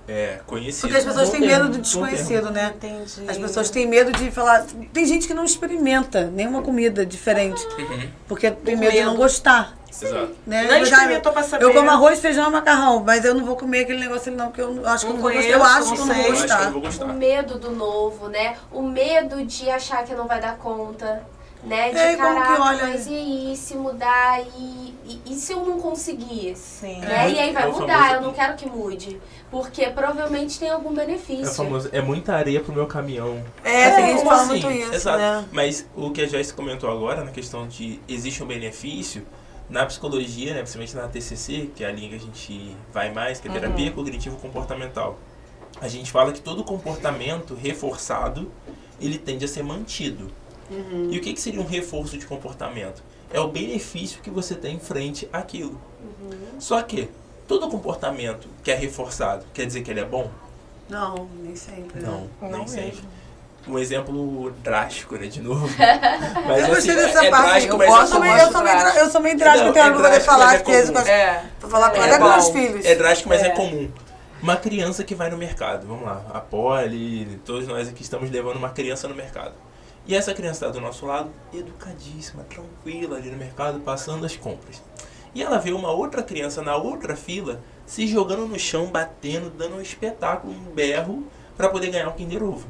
É, conhecido. Porque as pessoas têm Bom medo termo, do bom desconhecido, né? Entendi. As pessoas têm medo de falar. Tem gente que não experimenta nenhuma comida diferente. termo. Uhum. Porque tem medo de não gostar. Exato. Né? Nem Eu já- experimentou pra saber. Eu como arroz, feijão e macarrão, mas eu não vou comer aquele negócio ali não, porque eu acho que eu não vou gostar. Eu conheço, acho que eu não sei. vou Eu acho que eu gostar. não vou gostar. O medo do novo, né? O medo de achar que não vai dar conta, né? De É, como que caraca, olha- mas e aí, se mudar e se eu não conseguir? Sim. Né? E aí vai É o mudar, famoso- eu não quero que mude. Porque provavelmente tem algum É benefício. famoso, é muita areia pro meu caminhão. É, tem gente que como fala assim? muito isso, Exato. né? Mas o que a Joyce comentou agora, na questão de existe um benefício, na psicologia, né, principalmente na TCC, que é a linha que a gente vai mais, que é terapia cognitivo-comportamental, a gente fala que todo comportamento reforçado, ele tende a ser mantido. E o que seria um reforço de comportamento? É o benefício que você tem em frente àquilo. Só que todo comportamento que é reforçado, quer dizer que ele é bom? Não, nem sempre. né? Não, Não nem sempre. mesmo. Um exemplo drástico, né, de novo. Mas Eu gostei dessa é parte. drástico, eu mas gosto é muito. comum. Eu sou meio drástico, Não, então eu é não vou poder drástico, falar mas é às vezes. comum. É. Vou falar com É até com bom. meus filhos. É drástico, mas é É. comum. Uma criança que vai no mercado, vamos lá, a Polly, todos nós aqui estamos levando uma criança no mercado. E essa criança está do nosso lado, educadíssima, tranquila ali no mercado, passando as compras. E ela vê uma outra criança na outra fila se jogando no chão, batendo, dando um espetáculo, um berro, para poder ganhar um Kinder Ovo.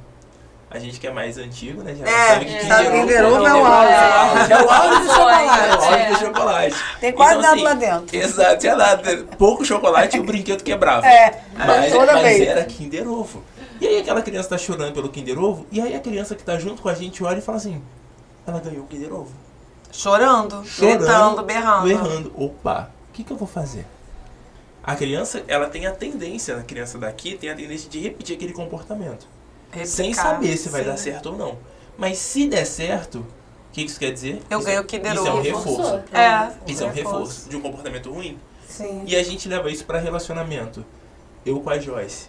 A gente que é mais antigo, né? Já sabe que Kinder Ovo é o auge. É o auge do chocolate. É o auge É. do chocolate. Tem quase Então, nada assim, lá dentro. Exato, tinha nada. Pouco chocolate e o brinquedo quebrava. É, Mas toda vez. era Kinder Ovo. E aí aquela criança tá chorando pelo Kinder Ovo, e aí a criança que tá junto com a gente olha e fala assim, ela ganhou o Kinder Ovo. Chorando, Chorando, gritando, berrando. berrando. Opa, o que eu vou fazer? A criança, ela tem a tendência, a criança daqui tem a tendência de repetir aquele comportamento. Sem Replicar, saber se vai sim. dar certo ou não. Mas se der certo, o que isso quer dizer? Eu Isso ganho o Kinder Isso é um Ovo. reforço. É. Isso é um reforço de um comportamento ruim. Sim. E a gente leva isso pra relacionamento. Eu com a Joyce.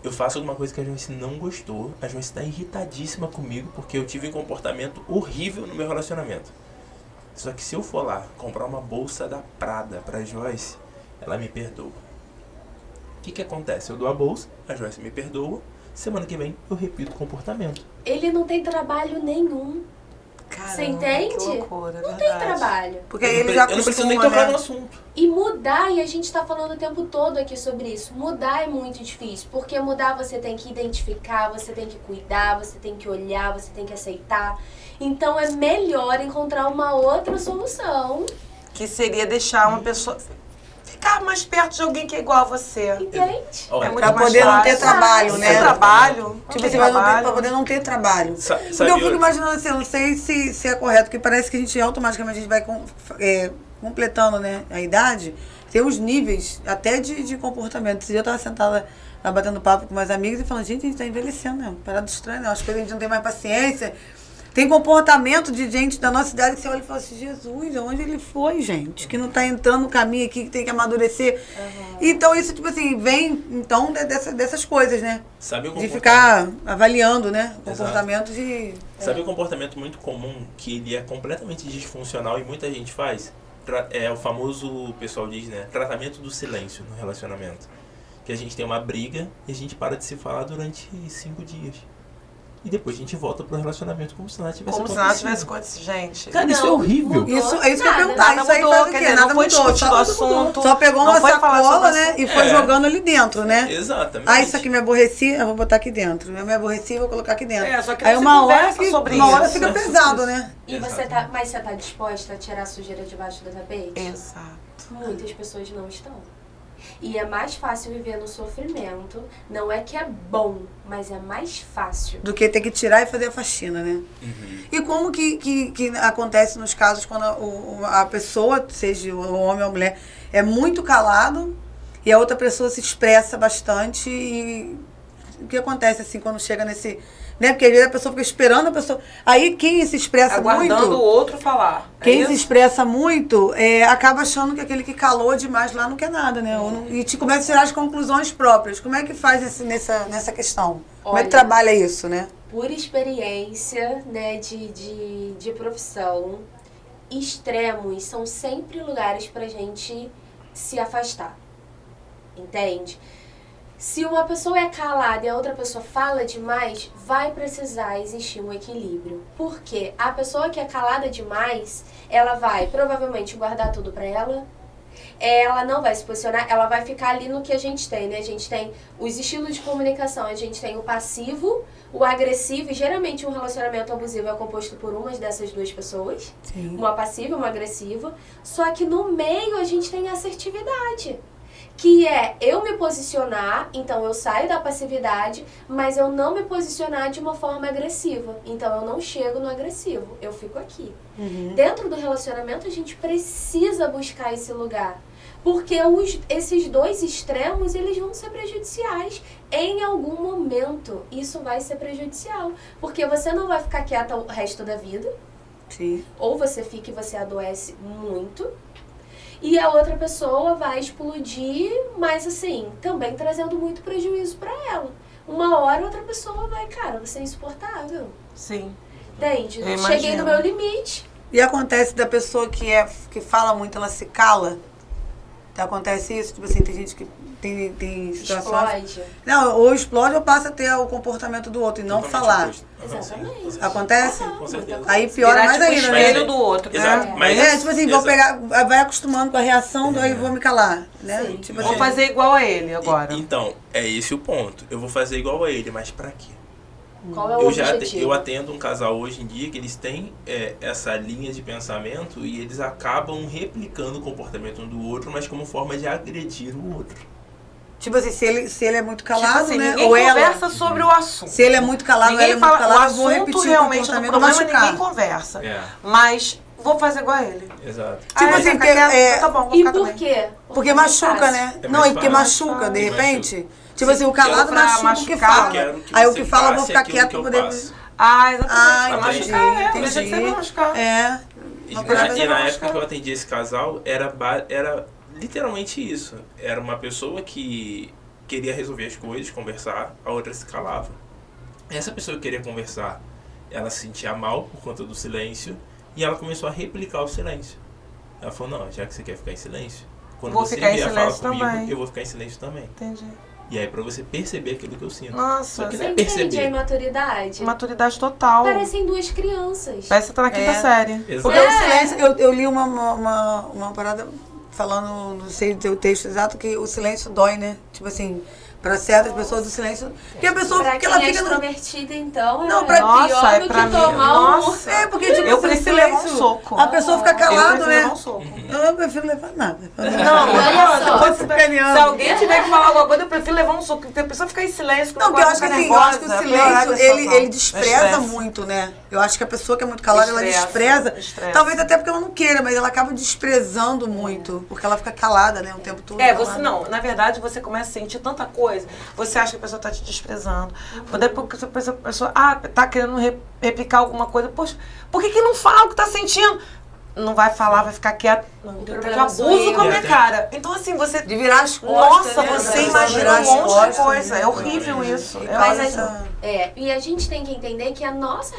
Eu faço alguma coisa que a Joyce não gostou. A Joyce tá irritadíssima comigo porque eu tive um comportamento horrível no meu relacionamento. Só que se eu for lá comprar uma bolsa da Prada pra Joyce, ela me perdoa. O que acontece? Eu dou a bolsa, a Joyce me perdoa. Semana que vem eu repito o comportamento. Ele não tem trabalho nenhum. Caramba, Você entende? Que loucura, Não tem trabalho. Porque ele já eu não preciso nem acostuma, tocar né? no assunto. E mudar, e a gente tá falando o tempo todo aqui sobre isso, mudar é muito difícil, porque mudar você tem que identificar, você tem que cuidar, você tem que olhar, você tem que aceitar. Então é melhor encontrar uma outra solução, Que seria deixar uma pessoa ficar mais perto de alguém que é igual a você. entende? Olha, É muito Pra mais poder não ter fácil. trabalho, Sem né? trabalho. Tipo assim, pra poder não ter trabalho. sabe, Porque eu fico imaginando assim, eu não sei se é correto, porque parece que a gente automaticamente a gente vai completando, né, a idade, tem uns níveis até de comportamento. Esse dia eu tava sentada lá batendo papo com umas amigas e falando, gente, a gente tá envelhecendo, né? Parada estranha, né? Acho que a gente não tem mais paciência. Tem comportamento de gente da nossa idade que você olha e fala assim, Jesus, aonde ele foi, gente? Que não tá entrando no caminho aqui, que tem que amadurecer. Então isso, tipo assim, vem então dessas coisas, né? Sabe o De comportamento? ficar avaliando, né? Exato. Comportamento de... Sabe um comportamento muito comum que ele é completamente disfuncional e muita gente faz? É o famoso, o pessoal diz, né? Tratamento do silêncio no relacionamento. Que a gente tem uma briga e a gente para de se falar durante 5 dias. e depois a gente volta pro relacionamento como se nada tivesse Como se acontecido. nada tivesse acontecido. Gente, Cara, isso é Não, horrível. mudou. Isso que eu ia Nada, perguntar. nada Isso aí mudou, faz o quer quê? dizer, Nada não foi mudou. discutido o assunto. Só pegou Não uma foi falar sacola, sobre né? E foi jogando ali dentro, né? Exatamente. Ah, isso aqui me aborreci, eu vou botar aqui dentro. Eu me aborreci, vou colocar aqui dentro. É, só que Aí não se uma hora conversa que sobre uma hora isso. fica pesado, né? E você tá, mas você tá disposta a tirar a sujeira debaixo do tapete? Exato. Muitas pessoas não estão. E é mais fácil viver no sofrimento. Não é que é bom, mas é mais fácil. Do que ter que tirar e fazer a faxina, né? E como que acontece nos casos quando a pessoa, seja o homem ou a mulher, é muito calado e a outra pessoa se expressa bastante e o que acontece assim quando chega nesse... Né? Porque às vezes a pessoa fica esperando a pessoa... Aí quem se expressa Aguardando muito... o outro falar. Quem É se isso? expressa muito acaba achando que aquele que calou demais lá não quer nada, né? Ou não- e te começa a tirar as conclusões próprias. Como é que faz nessa questão? Como é que Olha, trabalha isso, né? Por experiência, né, de profissão, extremos são sempre lugares pra gente se afastar. Entende? Se uma pessoa é calada e a outra pessoa fala demais, vai precisar existir um equilíbrio. Porque a pessoa que é calada demais, ela vai provavelmente guardar tudo pra ela não vai se posicionar, ela vai ficar ali no que a gente tem, né? A gente tem os estilos de comunicação, a gente tem o passivo, o agressivo, e geralmente um relacionamento abusivo é composto por uma dessas duas pessoas. Sim. Uma passiva e uma agressiva. Só que no meio a gente tem a assertividade. Que é eu me posicionar, então eu saio da passividade, mas eu não me posicionar de uma forma agressiva. Então eu não chego no agressivo, eu fico aqui. Dentro do relacionamento a gente precisa buscar esse lugar. Porque esses dois extremos, eles vão ser prejudiciais. Em algum momento, isso vai ser prejudicial. Porque você não vai ficar quieta o resto da vida. Sim. Ou você fica e você adoece muito. E a outra pessoa vai explodir, mas assim, também trazendo muito prejuízo pra ela. Uma hora outra pessoa vai, cara, você é insuportável. Sim. Entende? Eu Cheguei imagino. no meu limite. E acontece da pessoa que fala muito, ela se cala? Acontece isso? Tipo assim, tem gente que tem situações... Explode. Não, ou explode ou passa a ter o comportamento do outro e não Totalmente falar. oposto. Aham, sim, Exatamente. com certeza. Acontece? Com certeza. Aí piora Virar mais tipo ainda, né? espelho do outro, né? Exato, mas... Tipo assim, vou exato. pegar, vai acostumando com a reação, daí vou me calar, né? Sim. Tipo Vou assim, fazer igual a ele agora. Então, é esse o ponto. Eu vou fazer igual a ele, mas pra quê? Qual é o Eu objetivo? atendo um casal hoje em dia que eles têm essa linha de pensamento e eles acabam replicando o comportamento um do outro, mas como forma de agredir o outro. tipo assim, se ele é muito calado, Tipo assim, né? ninguém ou ela. conversa sobre o assunto. Se ele é muito calado, ou ela é Ninguém muito fala, o calada, eu vou assunto repetir o realmente do comportamento, problema machucar. ninguém conversa. É, Mas vou fazer igual a ele. exato. Tipo Aí assim, fica porque, quieto, tá bom, vou E ficar por também. quê? Porque é mais machuca, fácil. né? É Não, mais e porque fácil. machuca, de Machuca. repente. Tipo assim, o calado pra machuca o que machucar, fala. quero que Aí o você que fala, eu vou passe ficar aquilo quieto que eu pra poder... passo. Ah, exatamente. Ah, Pra entendi, machucar, entendi. Deixa de ser pra machucar. É. E Uma na, parada e de na machucar. época que eu atendi esse casal, era literalmente isso. Era uma pessoa que queria resolver as coisas, conversar, a outra se calava. Essa pessoa que queria conversar, ela se sentia mal por conta do silêncio e ela começou a replicar o silêncio. Ela falou, não, já que você quer ficar em silêncio, quando Vou você ficar em vier falar silêncio comigo, também. eu vou ficar em silêncio também. Entendi. E aí pra você perceber aquilo que eu sinto. Nossa, Só que Você não é entende a perceber. imaturidade? maturidade total. Parecem duas crianças. Parece que você tá na quinta É. série. Exato. Porque o silêncio, eu li uma parada falando, não sei o teu texto exato, que o silêncio dói, né? Tipo assim, pra certas pessoas o silêncio... Porque a pessoa Pra que quem ela é fica... no- extrovertida, então, Não, é pra- Nossa, pior é do pra que mim. tomar Nossa. É, porque tipo Eu assim, o prefiro levar um silêncio... soco. A pessoa fica Eu calada, prefiro né? levar um soco. Eu prefiro levar nada. Não, olha só. Tô sacaneando. Se alguém tiver que falar alguma coisa, eu prefiro levar um soco. Porque a pessoa fica em silêncio. Não, porque eu acho que assim, eu acho que o silêncio, ele despreza Estressa. muito, né? Eu acho que a pessoa que é muito calada, ela Estressa, despreza. estressa. Talvez até porque ela não queira, mas ela acaba desprezando muito. Porque ela fica calada, né? O tempo todo. É, calada. você não. Na verdade, você começa a sentir tanta coisa. Você acha que a pessoa tá te desprezando. Daí porque a pessoa tá querendo replicar alguma coisa. Poxa, por que não fala o que tá sentindo? Não vai falar, vai ficar quieto. Não, O de problema sou abuso eu. com a minha cara. Então, assim, você... De virar as costas. Nossa, né? você Da pessoa imagina virar um as monte de costas, coisa. né? É horrível isso. É Mas horrível. e a gente tem que entender que a nossa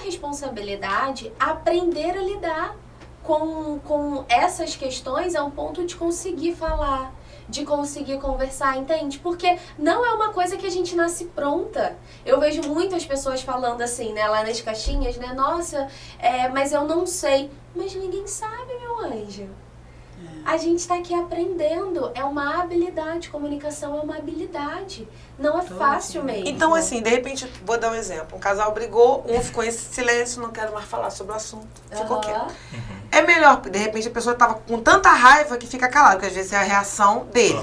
responsabilidade é aprender a lidar com essas questões a um ponto de conseguir falar, de conseguir conversar, entende? Porque não é uma coisa que a gente nasce pronta. Eu vejo muitas pessoas falando assim, né, lá nas caixinhas, né, nossa, mas eu não sei. Mas ninguém sabe, meu anjo. A gente tá aqui aprendendo, é uma habilidade, comunicação é uma habilidade. Não é fácil mesmo. Então, assim, de repente, vou dar um exemplo. Um casal brigou, um ficou em silêncio, não quero mais falar sobre o assunto. Ficou quieto. É melhor, de repente, a pessoa tava com tanta raiva que fica calada, porque às vezes é a reação dele.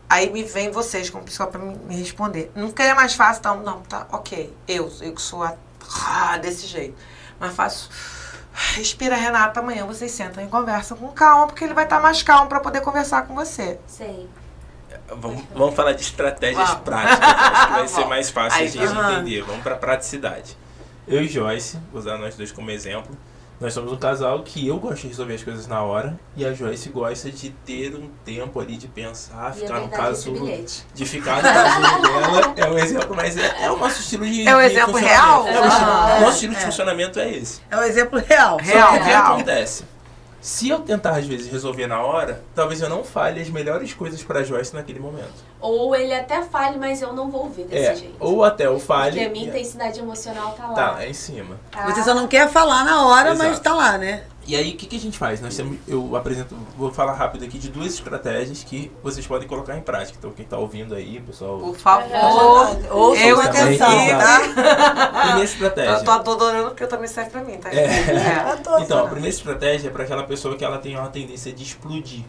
Aí me vem vocês como pessoa pra me responder. Não queria mais fácil, então, não, tá, ok. Eu que sou desse jeito. Mais fácil. Respira, Renata, amanhã vocês sentam e conversam com calma, porque ele vai estar mais calmo para poder conversar com você. Sim. Vamos falar de estratégias práticas, acho que vai ser mais fácil Aí, a gente entender. Vamos para praticidade. Eu e Joyce, vou usar nós dois como exemplo, nós somos um casal que eu gosto de resolver as coisas na hora e a Joyce gosta de ter um tempo ali de pensar, ficar no casulo, de ficar no casulo dela. É um exemplo, mas é o nosso estilo de É um exemplo real? Nosso estilo de funcionamento é esse. É um exemplo real. O que acontece? Se eu tentar, às vezes, resolver na hora, talvez eu não fale as melhores coisas para a Joyce naquele momento. Ou ele até fale, mas eu não vou ouvir desse jeito. Ou até eu fale... Porque a minha intensidade emocional tá lá. Tá em cima. Você só não quer falar na hora, mas tá lá, né? E aí, o que a gente faz? Vou falar rápido aqui de 2 estratégias que vocês podem colocar em prática. Então, quem tá ouvindo aí, pessoal... Por favor, ouça com atenção, tá? Primeira estratégia. Eu tô adorando porque eu também serve pra mim, tá? Então, a primeira estratégia é para aquela pessoa que ela tem uma tendência de explodir.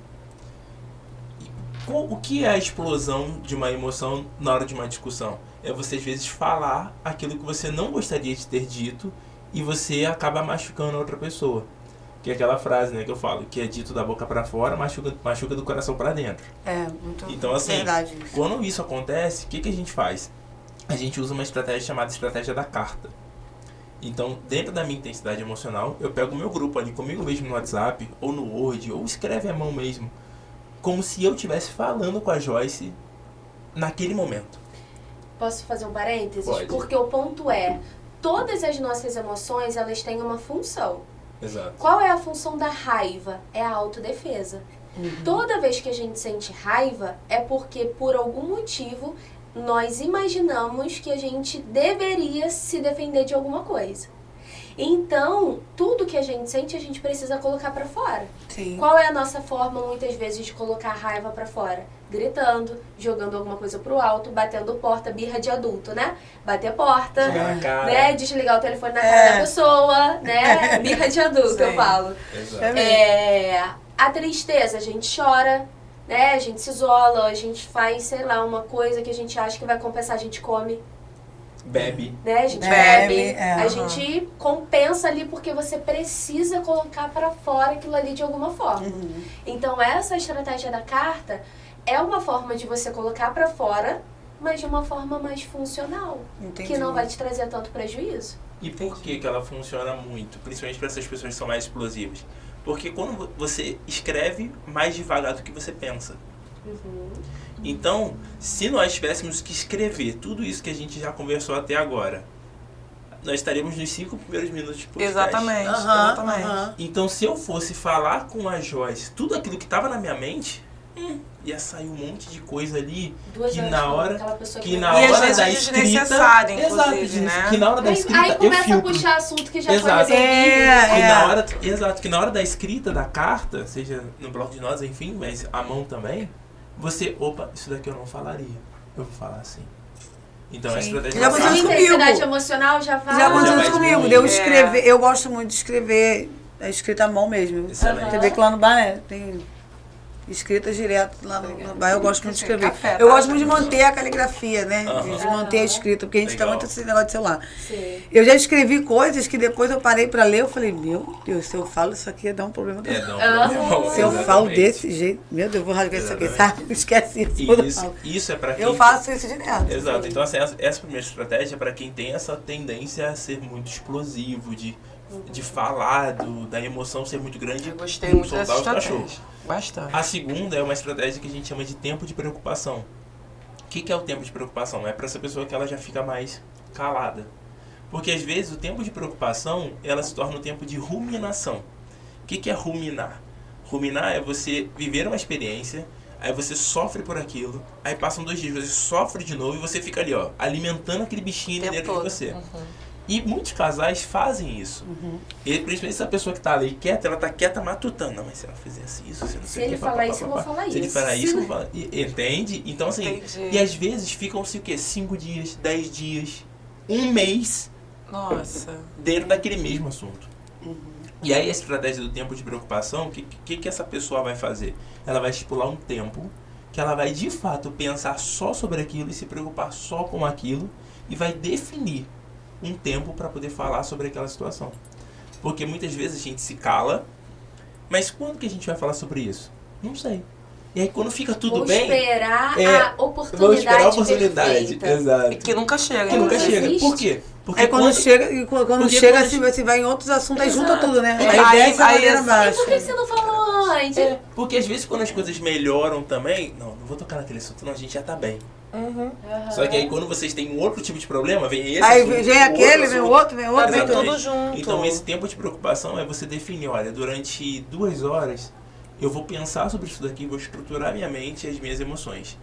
O que é a explosão de uma emoção na hora de uma discussão? É você, às vezes, falar aquilo que você não gostaria de ter dito e você acaba machucando a outra pessoa. Que é aquela frase, né, que eu falo, que é dito da boca pra fora, machuca do coração pra dentro. Muito então, assim, verdade. Quando isso acontece, o que a gente faz? A gente usa uma estratégia chamada estratégia da carta. Então, dentro da minha intensidade emocional, eu pego o meu grupo ali comigo mesmo no WhatsApp, ou no Word, ou escreve à mão mesmo, como se eu estivesse falando com a Joyce naquele momento. Posso fazer um parênteses? Pode. Porque o ponto é, todas as nossas emoções, elas têm uma função. Exato. Qual é a função da raiva? É a autodefesa. Toda vez que a gente sente raiva, é porque, por algum motivo, nós imaginamos que a gente deveria se defender de alguma coisa. Então, tudo que a gente sente, a gente precisa colocar pra fora. Sim. Qual é a nossa forma, muitas vezes, de colocar a raiva pra fora? Gritando, jogando alguma coisa pro alto, batendo porta, birra de adulto, né? Bater porta, Jogar na cara. né? Desligar o telefone na cara da pessoa, né? Birra de adulto, Sim. eu falo. Exato. A tristeza, a gente chora, né? A gente se isola, a gente faz, sei lá, uma coisa que a gente acha que vai compensar, a gente come. Bebe. Né? A gente Bebe, bebe, a gente compensa ali porque você precisa colocar pra fora aquilo ali de alguma forma. Então essa estratégia da carta é uma forma de você colocar pra fora, mas de uma forma mais funcional, Entendi. que não vai te trazer tanto prejuízo. E por que ela funciona muito? Principalmente para essas pessoas que são mais explosivas. Porque quando você escreve mais devagar do que você pensa. Então, se nós tivéssemos que escrever tudo isso que a gente já conversou até agora, nós estaríamos nos 5 primeiros minutos de podcast. Exatamente. Então, se eu fosse falar com a Joyce tudo aquilo que estava na minha mente, ia sair um monte de coisa ali 2 que horas na falando hora aquela pessoa que que na não- E às hora vezes da é escrita, desnecessário, exato, inclusive, né? que na hora da escrita Aí eu começa a filtro. puxar assunto que já Exato. foi resolvido. Que na hora da escrita da carta, seja no bloco de notas, enfim, mas a mão também, você, isso daqui eu não falaria. Eu vou falar assim. Então a estratégia Já A aconteceu sua isso intensidade comigo. emocional já vai... Já aconteceu vai isso comigo. diminuir. De eu escrever, eu gosto muito de escrever a escrita à mão mesmo. Excelente. Você vê que lá no bar, né, tem escrita direto lá no bar, eu gosto muito de escrever. Café, Eu tá? gosto muito de manter a caligrafia, né? De manter a escrita, porque a gente tá Legal. muito esse negócio de celular. Sim. Eu já escrevi coisas que depois eu parei pra ler, eu falei, meu Deus, se eu falo isso aqui ia dar um problema. Não, Se eu falo exatamente. desse jeito, meu Deus, eu vou rasgar isso aqui, Exatamente. sabe? Esquece isso. E quando eu isso, falo. isso é pra quem... Eu faço isso direto. Exato. Então, assim, essa primeira estratégia é para quem tem essa tendência a ser muito explosivo, de falar, da emoção ser muito grande. Eu gostei muito dessa soltar os estratégia. cachorros. Bastante. A segunda é uma estratégia que a gente chama de tempo de preocupação. O que é o tempo de preocupação? É para essa pessoa que ela já fica mais calada. Porque às vezes o tempo de preocupação, ela se torna um tempo de ruminação. O que é ruminar? Ruminar é você viver uma experiência, aí você sofre por aquilo, aí passam 2 dias, você sofre de novo e você fica ali, ó, alimentando aquele bichinho Tempo dentro todo. de você. E muitos casais fazem isso. E principalmente essa pessoa que tá ali quieta, ela tá quieta matutando. Não, mas se ela fizesse isso, você não Se sei o ele que, falar isso, eu vou falar se ele isso. falar isso, eu vou falar. Entende? Então, assim, Entendi. e às vezes ficam-se o quê? 5 dias, 10 dias, 1 mês Nossa. dentro daquele mesmo assunto. E aí a estratégia do tempo de preocupação, o que essa pessoa vai fazer? Ela vai estipular um tempo que ela vai de fato pensar só sobre aquilo e se preocupar só com aquilo e vai definir um tempo para poder falar sobre aquela situação. Porque muitas vezes a gente se cala, mas quando que a gente vai falar sobre isso? Não sei. E aí quando fica tudo Vou bem, esperar a oportunidade vou esperar a oportunidade. perfeita. Exato. E que nunca chega. Que nunca não chega. existe. Por quê? Porque Aí quando chega, e quando porque chega quando- assim, você vai em outros assuntos, aí junta Exato. tudo, né? É, Aí aí- desce a aí ladeira assim- E abaixo. por que você não falou antes? Porque às vezes quando as coisas melhoram também, não vou tocar naquele assunto, não, a gente já tá bem. Aham. Só que aí quando vocês têm um outro tipo de problema, vem esse Aí assunto, vem o aquele, outro vem o assunto. outro, vem o outro, vem Exatamente. tudo. Tudo junto. Então esse tempo de preocupação é você definir, olha, durante 2 horas eu vou pensar sobre isso daqui, vou estruturar minha mente e as minhas emoções.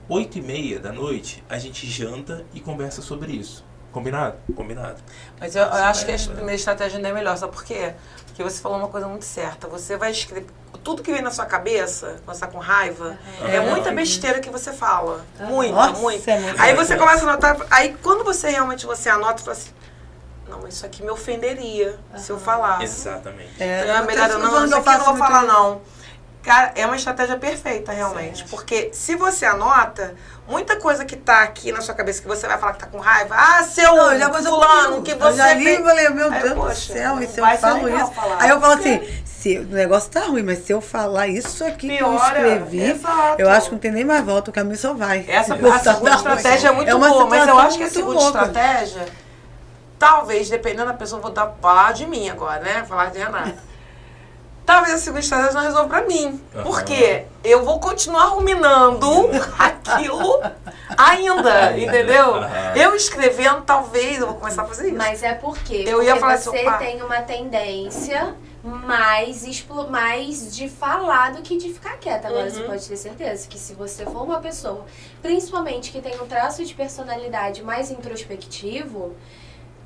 8h30 da noite, a gente janta e conversa sobre isso. Combinado? Combinado. Mas eu acho que a É, primeira estratégia ainda é melhor. Sabe por quê? Porque você falou uma coisa muito certa. Você vai escrever... Tudo que vem na sua cabeça, quando você tá com raiva, é muita besteira que você fala. Muita, Nossa, muita. é muito. Aí você começa a anotar... Aí quando você realmente anota, você fala assim... Não, mas isso aqui me ofenderia se eu falar. Exatamente. Então é eu melhor tô eu não, falando isso que eu aqui eu não vou faço falar muito não. Cara, é uma estratégia perfeita, realmente. Porque se você anota, muita coisa que tá aqui na sua cabeça que você vai falar que tá com raiva, seu Não, eu já coisa fulano, que você eu já li e fez... falei, meu Aí, Deus do poxa, céu, não e se eu vai ser falo legal isso? falar. Aí eu falo assim, se, o negócio tá ruim, mas se eu falar isso aqui que eu Piora, escrevi, exato. eu acho que não tem nem mais volta, o caminho só vai. Essa Porque a tá segunda ruim. estratégia é muito É uma boa, mas eu situação acho que a muito segunda louca. estratégia, talvez, dependendo da pessoa, vou falar de mim agora, né? Falar de Renata. Talvez a segunda estratégia não resolva pra mim. Aham. Porque eu vou continuar ruminando aquilo ainda, entendeu? Aham. Eu escrevendo, talvez, eu vou começar a fazer isso. Mas é porque, Eu ia falar você assim, opa. tem uma tendência mais de falar do que de ficar quieta. Agora você pode ter certeza que se você for uma pessoa, principalmente que tem um traço de personalidade mais introspectivo,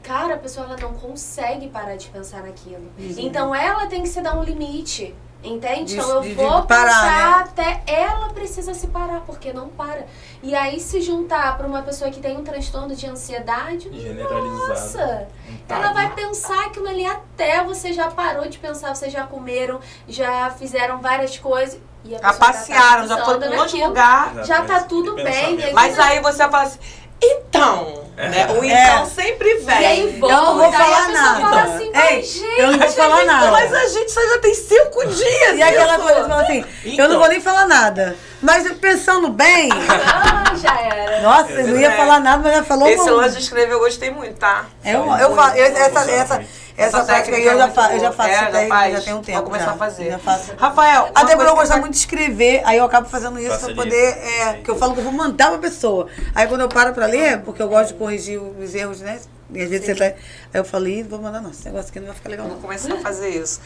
cara, a pessoa ela não consegue parar de pensar naquilo. Então ela tem que se dar um limite. Entende? Então eu De vou parar, pensar até ela precisa se parar, porque não para. E aí se juntar para uma pessoa que tem um transtorno de ansiedade, Generalizado. nossa, Um ela vai TAG. pensar aquilo ali até você já parou de pensar, vocês já comeram, já fizeram várias coisas. E a Já pessoa passearam, já pensando foram pra um monte de naquilo. lugar. Já tá Exatamente. tudo Aquele bem. pensamento. Mas aí você vai falar assim, então, né? O então sempre E aí vem. volta, Eu não vou aí falar a pessoa nada. fala assim, Ei, mas gente, eu não vou falar nada. Mas a gente só já tem 5 dias. E aquela isso. coisa, você fala assim, eu Então. não vou nem falar nada. Mas eu pensando bem, ah, já era. nossa, eu não ia É. falar nada, mas ela falou Esse muito. lance de escrever eu gostei muito, tá? Eu faço, essa tática aí eu já faço é essa técnica, faz. já tem um tempo. Vou começar já. a fazer. Já faço. Rafael, uma Até porque coisa eu que gosto tá- muito de escrever, aí eu acabo fazendo isso pra Facilita. poder. Sim. Que eu falo que eu vou mandar pra pessoa. Aí quando eu paro pra ler, porque eu gosto de corrigir os erros, né? E às vezes você tá. Aí eu falo, ih, vou mandar não, esse negócio aqui não vai ficar legal Vou não. começar a fazer isso.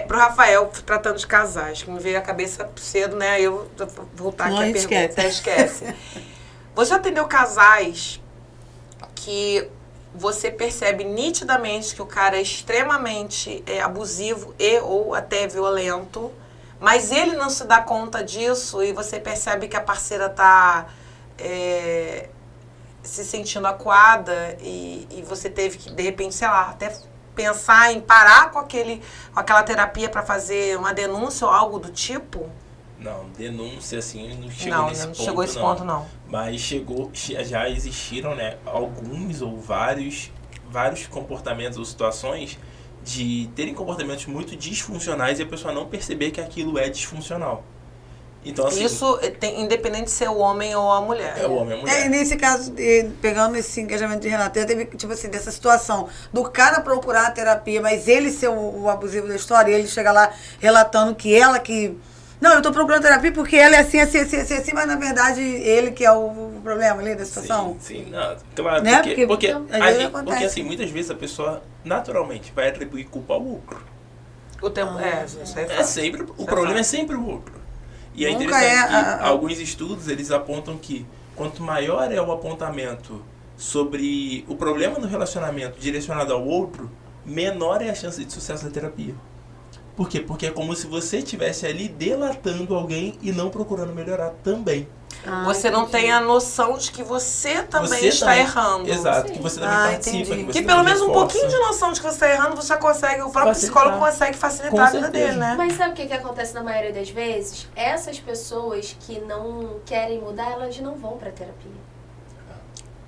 Pro Rafael, tratando de casais, que me veio a cabeça cedo, né? Eu vou voltar Não, aqui a a gente pergunta. Esquece. Você já atendeu casais que você percebe nitidamente que o cara é extremamente abusivo e ou até violento, mas ele não se dá conta disso e você percebe que a parceira tá se sentindo acuada e você teve que, de repente, sei lá, até pensar em parar com aquela terapia para fazer uma denúncia ou algo do tipo? Não, denúncia assim não chegou Não, nesse não ponto. chegou a esse ponto, não. Mas já existiram, né, alguns ou vários comportamentos ou situações de terem comportamentos muito disfuncionais e a pessoa não perceber que aquilo é disfuncional. Então, assim, Isso independente de ser o homem ou a mulher. é o homem e a E mulher. nesse caso, pegando esse engajamento de Renata, já teve, tipo assim, dessa situação do cara procurar a terapia, mas ele ser o abusivo da história, e ele chega lá relatando que ela que... Não, eu tô procurando terapia porque ela é assim, mas na verdade ele que é o problema ali da situação. Sim, não, claro, Né? porque, Porque, porque, às a vezes gente, acontece. porque assim, muitas vezes a pessoa naturalmente vai atribuir culpa ao outro. O tempo, isso aí é É fato. sempre, o Isso é problema é fato. sempre o outro. E é Nunca interessante é que alguns estudos, eles apontam que quanto maior é o apontamento sobre o problema no relacionamento direcionado ao outro, menor é a chance de sucesso da terapia. Por quê? Porque é como se você estivesse ali delatando alguém e não procurando melhorar também. Você não tem a noção de que você também Você está também- errando. Exato, Sim. que você também participa. entendi. Que, você Que pelo também menos um reforça. pouquinho de noção de que você está errando, você já consegue, o próprio Facilitar. psicólogo consegue facilitar Com a vida certeza. dele, né? Mas sabe o que acontece na maioria das vezes? Essas pessoas que não querem mudar, elas não vão pra terapia.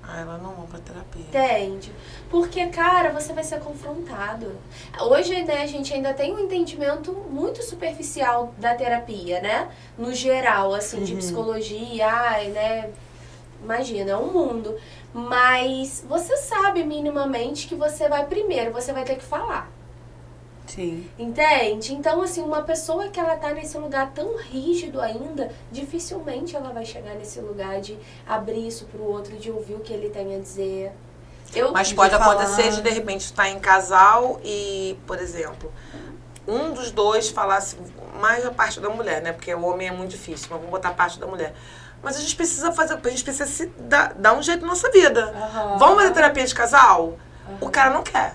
Ela não vão pra terapia. Entende? Porque, cara, você vai ser confrontado. Hoje, né, a gente ainda tem um entendimento muito superficial da terapia, né? No geral, assim, de psicologia, né? Imagina, é um mundo. Mas você sabe minimamente que você vai ter que falar. Sim. Entende? Então, assim, uma pessoa que ela tá nesse lugar tão rígido ainda, dificilmente ela vai chegar nesse lugar de abrir isso pro outro, de ouvir o que ele tem a dizer. Mas pode de falar. acontecer de repente estar em casal e, por exemplo, um dos dois falasse mais a parte da mulher, né? Porque o homem é muito difícil, mas vamos botar a parte da mulher. Mas a gente precisa se dar um jeito na nossa vida. Aham. Vamos fazer terapia de casal? O cara não quer.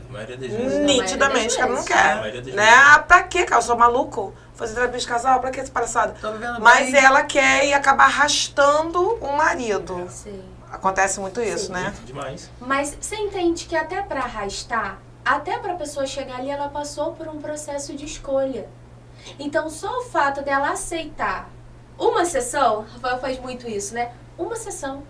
Na maioria das vezes. Nitidamente, o cara não vezes. Na quer. maioria das Né? vezes. Ah, pra quê, cara? Eu sou maluco? Fazer terapia de casal? Pra que essa palhaçada? Tô vivendo Mas bem. ela quer e acaba arrastando o marido. Sim. Acontece muito isso, Sim. né? Muito demais. Mas você entende que até pra arrastar, até pra pessoa chegar ali, ela passou por um processo de escolha. Então, só o fato dela aceitar uma sessão, Rafael faz muito isso, né? Uma sessão.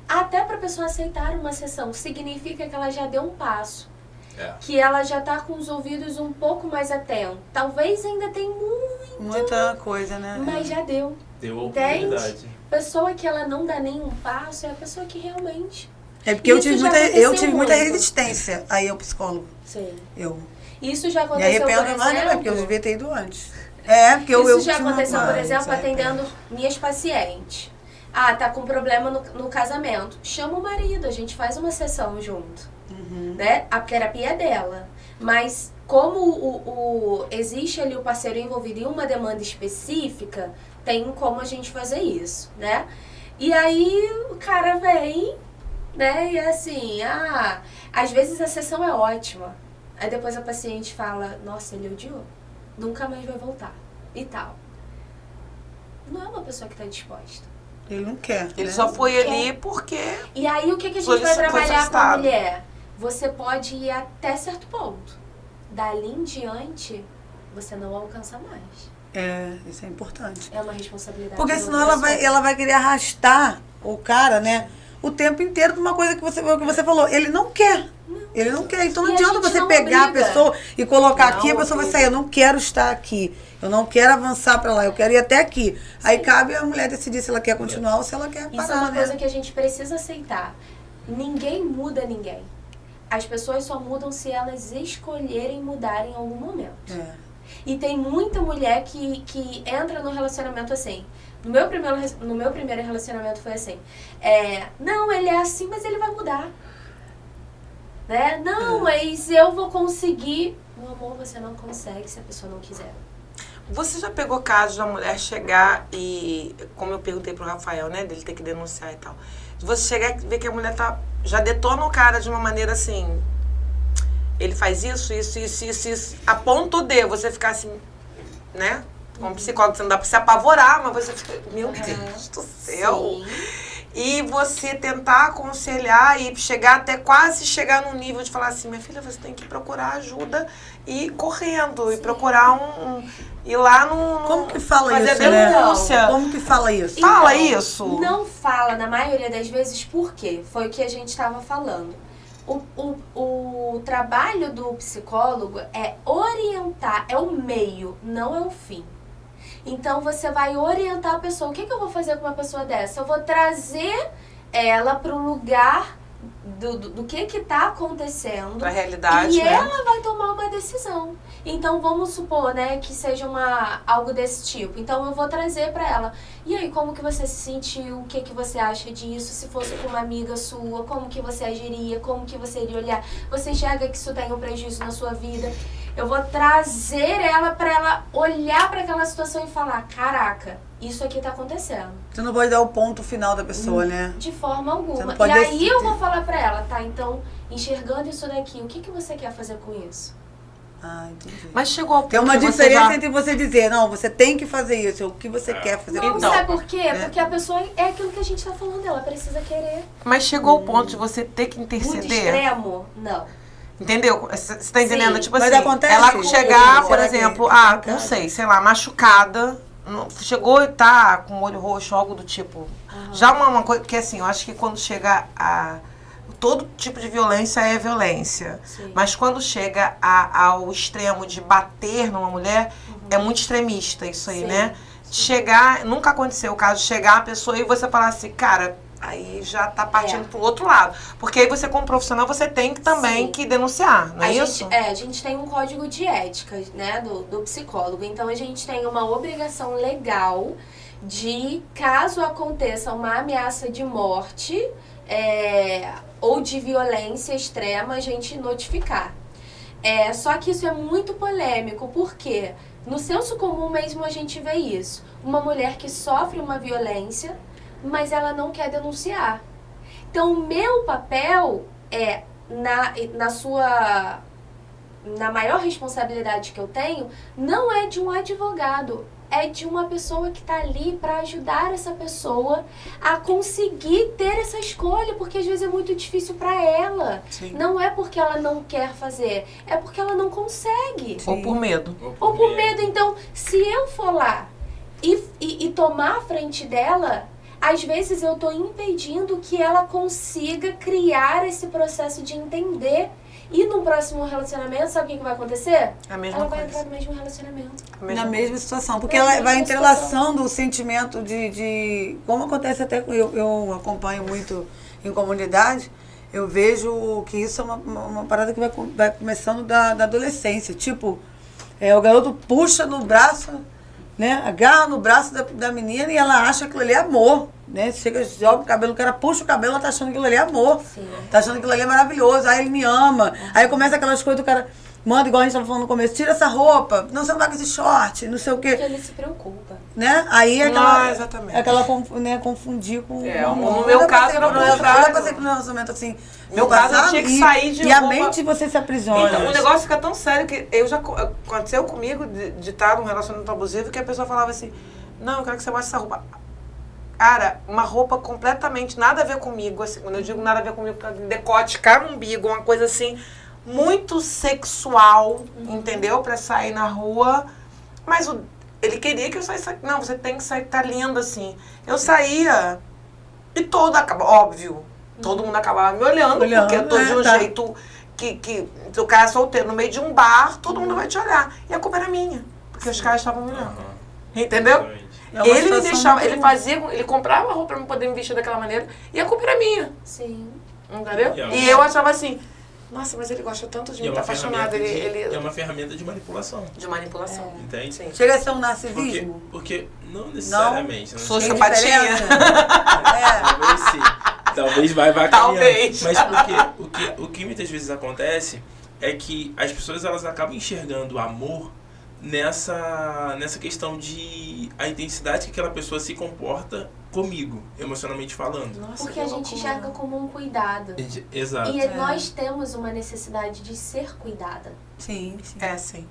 Até pra pessoa aceitar uma sessão, significa que ela já deu um passo. É. Que ela já tá com os ouvidos um pouco mais atentos. Talvez ainda tem muito, Muita coisa, né? mas já deu. Deu a Entende? oportunidade. Pessoa que ela não dá nenhum passo é a pessoa que realmente... É porque eu Isso tive, já muita, aconteceu eu tive muita muito. resistência aí ao psicólogo. Sim. Eu Isso já me aconteceu, arrependo por mais, exemplo... porque eu devia ter ido antes. É, porque eu Isso já tinha uma- aconteceu, por Ah, exemplo, se arrepende. atendendo minhas pacientes. Ah, tá com problema no casamento. Chama o marido, a gente faz uma sessão junto. Né? A terapia é dela. Mas como existe ali o parceiro envolvido em uma demanda específica, tem como a gente fazer isso, né? E aí o cara vem, né? E assim, às vezes a sessão é ótima. Aí depois a paciente fala, nossa, ele odiou. Nunca mais vai voltar. E tal. Não é uma pessoa que está disposta. Ele não quer. Ele né? só foi ali porque... E aí o que a gente Foi vai foi trabalhar com a solicitado. mulher? Você pode ir até certo ponto. Dali em diante, você não alcança mais. É, isso é importante. É uma responsabilidade. Porque da senão outra ela pessoa. vai querer arrastar o cara, né? O tempo inteiro de uma coisa que você falou. Ele não quer. Ele não quer. Então não E a adianta gente você não pegar obriga. a pessoa e colocar Não aqui, a pessoa vai obriga. sair. Eu não quero estar aqui. Eu não quero avançar pra lá. Eu quero ir até aqui. Aí cabe a mulher decidir se ela quer continuar ou se ela quer parar, Isso é uma né? coisa que a gente precisa aceitar. Ninguém muda ninguém. As pessoas só mudam se elas escolherem mudar em algum momento. É. E tem muita mulher que entra no relacionamento assim. No meu primeiro relacionamento foi assim. Não, ele é assim, mas ele vai mudar. Né? Não, mas eu vou conseguir. Meu amor, você não consegue se a pessoa não quiser. Você já pegou casos da mulher chegar e, como eu perguntei pro Rafael, né, dele ter que denunciar e tal. De você chegar e ver que a mulher já detona o cara de uma maneira assim, ele faz isso, a ponto de você ficar assim, né? Como psicólogo, você não dá pra se apavorar, mas você fica, meu Deus do céu. Sim. E você tentar aconselhar e chegar até quase chegar num nível de falar assim, minha filha, você tem que procurar ajuda e ir correndo, e procurar ir lá no Como que fala fazer isso, a né? denúncia. Como que fala isso? Fala Então, isso. Não fala na maioria das vezes por quê? Foi o que a gente estava falando. O trabalho do psicólogo é orientar, é o meio, não é o fim. Então você vai orientar a pessoa. O que eu vou fazer com uma pessoa dessa? Eu vou trazer ela para um lugar do que tá acontecendo. Pra realidade, e né? ela vai tomar uma decisão. Então, vamos supor, né, que seja algo desse tipo. Então, eu vou trazer pra ela. E aí, como que você se sentiu? O que que você acha disso? Se fosse com uma amiga sua, como que você agiria? Como que você iria olhar? Você enxerga que isso tem um prejuízo na sua vida? Eu vou trazer ela pra ela olhar pra aquela situação e falar, caraca, isso aqui tá acontecendo. Você não pode dar o ponto final da pessoa, né? De forma Você alguma. não E pode aí decidir. eu vou falar pra ela, tá, então, enxergando isso daqui, o que que você quer fazer com isso? Ah, entendi. Mas chegou ao ponto Tem uma que você diferença já... entre você dizer, não, você tem que fazer isso, o que você quer fazer Não, com Então, sabe por quê? Porque a pessoa, é aquilo que a gente tá falando, ela precisa querer. Mas chegou ao ponto de você ter que Muito interceder? extremo? Não. Entendeu? Você tá entendendo? Sim. Tipo Mas assim, acontece ela isso? chegar, por Será que exemplo, machucada? não sei, sei lá, machucada, chegou e tá com o olho roxo, algo do tipo. Já uma coisa, porque assim, eu acho que quando chega a... Todo tipo de violência é violência. Sim. Mas quando chega ao extremo de bater numa mulher, é muito extremista isso aí, Sim. né? Chegar, nunca aconteceu o caso de chegar a pessoa e você falar assim, cara, aí já tá partindo pro outro lado. Porque aí você, como profissional, você tem que também Sim. que denunciar, não é isso? A gente tem um código de ética, né, do psicólogo. Então, a gente tem uma obrigação legal de, caso aconteça uma ameaça de morte ou de violência extrema, a gente notificar. Só que isso é muito polêmico, porque no senso comum mesmo a gente vê isso. Uma mulher que sofre uma violência, mas ela não quer denunciar. Então, o meu papel é, na maior responsabilidade que eu tenho, não é de um advogado, é de uma pessoa que está ali para ajudar essa pessoa a conseguir ter essa escolha, porque às vezes é muito difícil para ela. Sim. Não é porque ela não quer fazer, é porque ela não consegue. Ou por medo. Ou por medo. Então, se eu for lá e tomar a frente dela, às vezes eu estou impedindo que ela consiga criar esse processo de entender. E no próximo relacionamento, sabe o que vai acontecer? A mesma Ela vai coisa. entrar no mesmo relacionamento. Na mesma situação, porque Na ela mesma vai situação. entrelaçando o sentimento de como acontece até com eu acompanho muito em comunidade, eu vejo que isso é uma parada que vai começando da adolescência, tipo, o garoto puxa no braço, né, agarra no braço da menina e ela acha que aquilo ali é amor, né, chega, joga o cabelo, o cara puxa o cabelo, ela tá achando que aquilo ali é amor, Sim. tá achando que aquilo ali é maravilhoso, aí ele me ama, aí começa aquelas coisas do cara, manda, igual a gente tava falando no começo, tira essa roupa, não, você não vai com esse short, não sei o Porque quê, ele se preocupa. né, aí exatamente. confundir com É, o amor. no meu Eu caso passei era o por um contrário. Eu passei por um relacionamento assim, Meu no caso, eu passado, tinha que sair de e a roupa. mente você se aprisiona. Então, o negócio fica tão sério que aconteceu comigo de estar num relacionamento abusivo que a pessoa falava assim, não, eu quero que você bote essa roupa. Cara, uma roupa completamente nada a ver comigo, assim, quando eu digo nada a ver comigo, decote, carumbigo, uma coisa assim, muito sexual, entendeu? Pra sair na rua. Mas ele queria que eu saísse, não, você tem que sair, tá linda assim. Eu saía e óbvio, todo mundo acabava me olhando, porque eu tô de um jeito que se o cara é solteiro no meio de um bar, todo mundo vai te olhar. E a culpa era minha, porque os caras estavam me olhando. Entendeu? Exatamente. É uma Ele me situação deixava, muito- ele comprava roupa pra eu poder me vestir daquela maneira, e a culpa era minha, Sim. entendeu? E E eu achava assim, nossa, mas ele gosta tanto de E é mim, tá uma apaixonado, ferramenta ele é uma ferramenta de manipulação, de manipulação. entende? Sim. Chega a ser um Porque, narcisismo? porque não necessariamente. Não Sou Tem Sociopatia. diferença? É. Talvez sim. Talvez vai caminhando. Talvez. Mas o que muitas vezes acontece é que as pessoas elas acabam enxergando o amor nessa questão de a intensidade que aquela pessoa se comporta comigo, emocionalmente falando. Nossa, Porque que a gente loucura. enxerga como um cuidado. Exato. E nós temos uma necessidade de ser cuidada. Sim, sim. É, sim.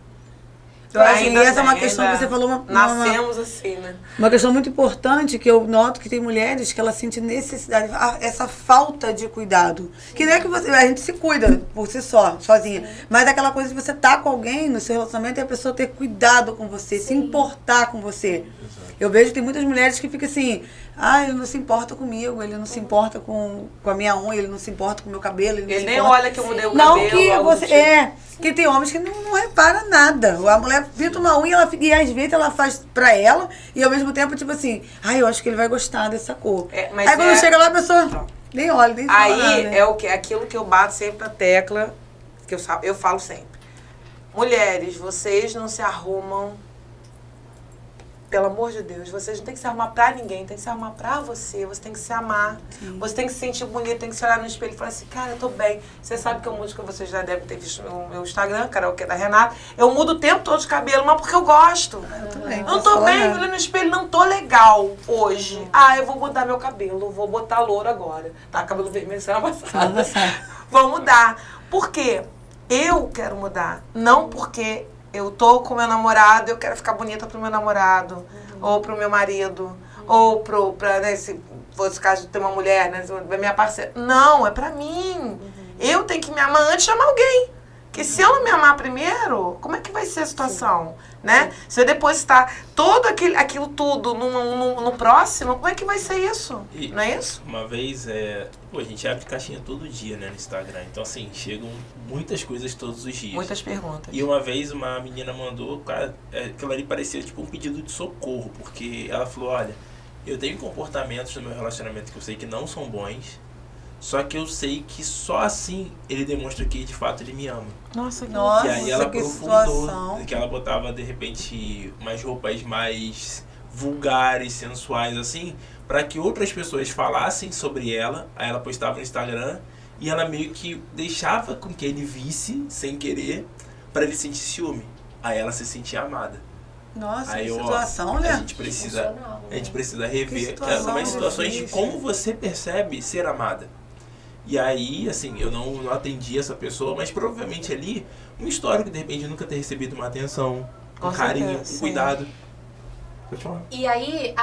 Eu acho que Ainda essa é uma bem, questão que ainda você falou, Nascemos assim, né? uma questão muito importante que eu noto que tem mulheres que elas sentem necessidade, essa falta de cuidado. Que não é que a gente se cuida por si só, sozinha. Mas é aquela coisa de você estar com alguém no seu relacionamento e a pessoa ter cuidado com você, se importar com você. Eu vejo que tem muitas mulheres que ficam assim, ele não se importa comigo, ele não se importa com a minha unha, ele não se importa com o meu cabelo, ele não Ele se nem importa. olha que eu mudei o Não cabelo. que algo do você. tipo. Que tem homens que não repara nada. A mulher pinta uma unha, e às vezes ela faz pra ela, e ao mesmo tempo, tipo assim, eu acho que ele vai gostar dessa cor. Mas Aí quando chega lá, a pessoa. Nem olha, nem fala nada, Aí né? é aquilo que eu bato sempre na tecla, que eu falo sempre. Mulheres, vocês não se arrumam, pelo amor de Deus, vocês não tem que se arrumar pra ninguém, tem que se arrumar pra você, você tem que se amar, você tem que se sentir bonito, tem que se olhar no espelho e falar assim, cara, eu tô bem. Você sabe que eu mudo, que vocês já devem ter visto no meu Instagram, karaokê da Renata, eu mudo o tempo todo de cabelo, mas porque eu gosto. Eu também. Não tô bem, olhando no espelho, não tô legal hoje. Ah, eu vou mudar meu cabelo, vou botar louro agora. Tá, cabelo vermelho semana passada. Vou mudar. Por quê? Eu quero mudar. Não porque eu tô com meu namorado, eu quero ficar bonita pro meu namorado, ou pro meu marido, ou pra, né, se fosse o caso de ter uma mulher, né, minha parceira. Não, é pra mim. Eu tenho que me amar antes de amar alguém. Porque se eu não me amar primeiro, como é que vai ser a situação? Né? Se eu depositar todo aquilo tudo no próximo, como é que vai ser isso? Não é isso? Uma vez, a gente abre caixinha todo dia, né, no Instagram. Então, assim, chegam muitas coisas todos os dias. Muitas perguntas. E uma vez uma menina mandou, cara, aquilo ali parecia tipo um pedido de socorro, porque ela falou, olha, eu tenho comportamentos no meu relacionamento que eu sei que não são bons, só que eu sei que só assim ele demonstra que de fato ele me ama. Nossa, que Nossa, E aí ela que aprofundou, situação. que ela botava de repente umas roupas mais vulgares, sensuais assim, para que outras pessoas falassem sobre ela. Aí ela postava no Instagram e ela meio que deixava com que ele visse sem querer, para ele sentir ciúme. Aí ela se sentia amada. Nossa, Aí que eu, situação, a né? gente precisa, Funcional, a gente né? precisa rever situação algumas situações de difícil. como você percebe ser amada. E aí, assim, eu não atendi essa pessoa, mas provavelmente ali, um histórico, de repente, de nunca ter recebido uma atenção, um Com carinho, certeza, um sim. cuidado. Pode falar. E aí,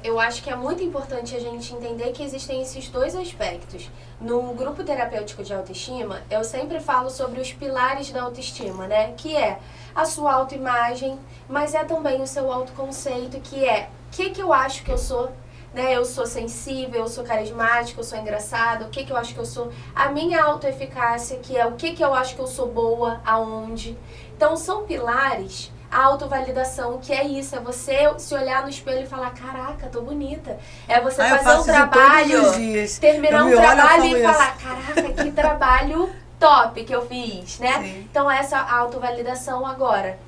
eu acho que é muito importante a gente entender que existem esses dois aspectos. No grupo terapêutico de autoestima, eu sempre falo sobre os pilares da autoestima, né? Que é a sua autoimagem, mas é também o seu autoconceito, que é o que eu acho que eu sou, né? Eu sou sensível, eu sou carismática, eu sou engraçada, o que eu acho que eu sou. A minha autoeficácia, que é o que eu acho que eu sou boa, aonde. Então, são pilares. A autovalidação, que é isso, é você se olhar no espelho e falar, caraca, tô bonita. É você Eu fazer faço um isso trabalho, todos os dias. terminar Eu um me olho, eu trabalho falo e isso. falar, caraca, que trabalho top que eu fiz, né? Sim. Então essa autovalidação agora.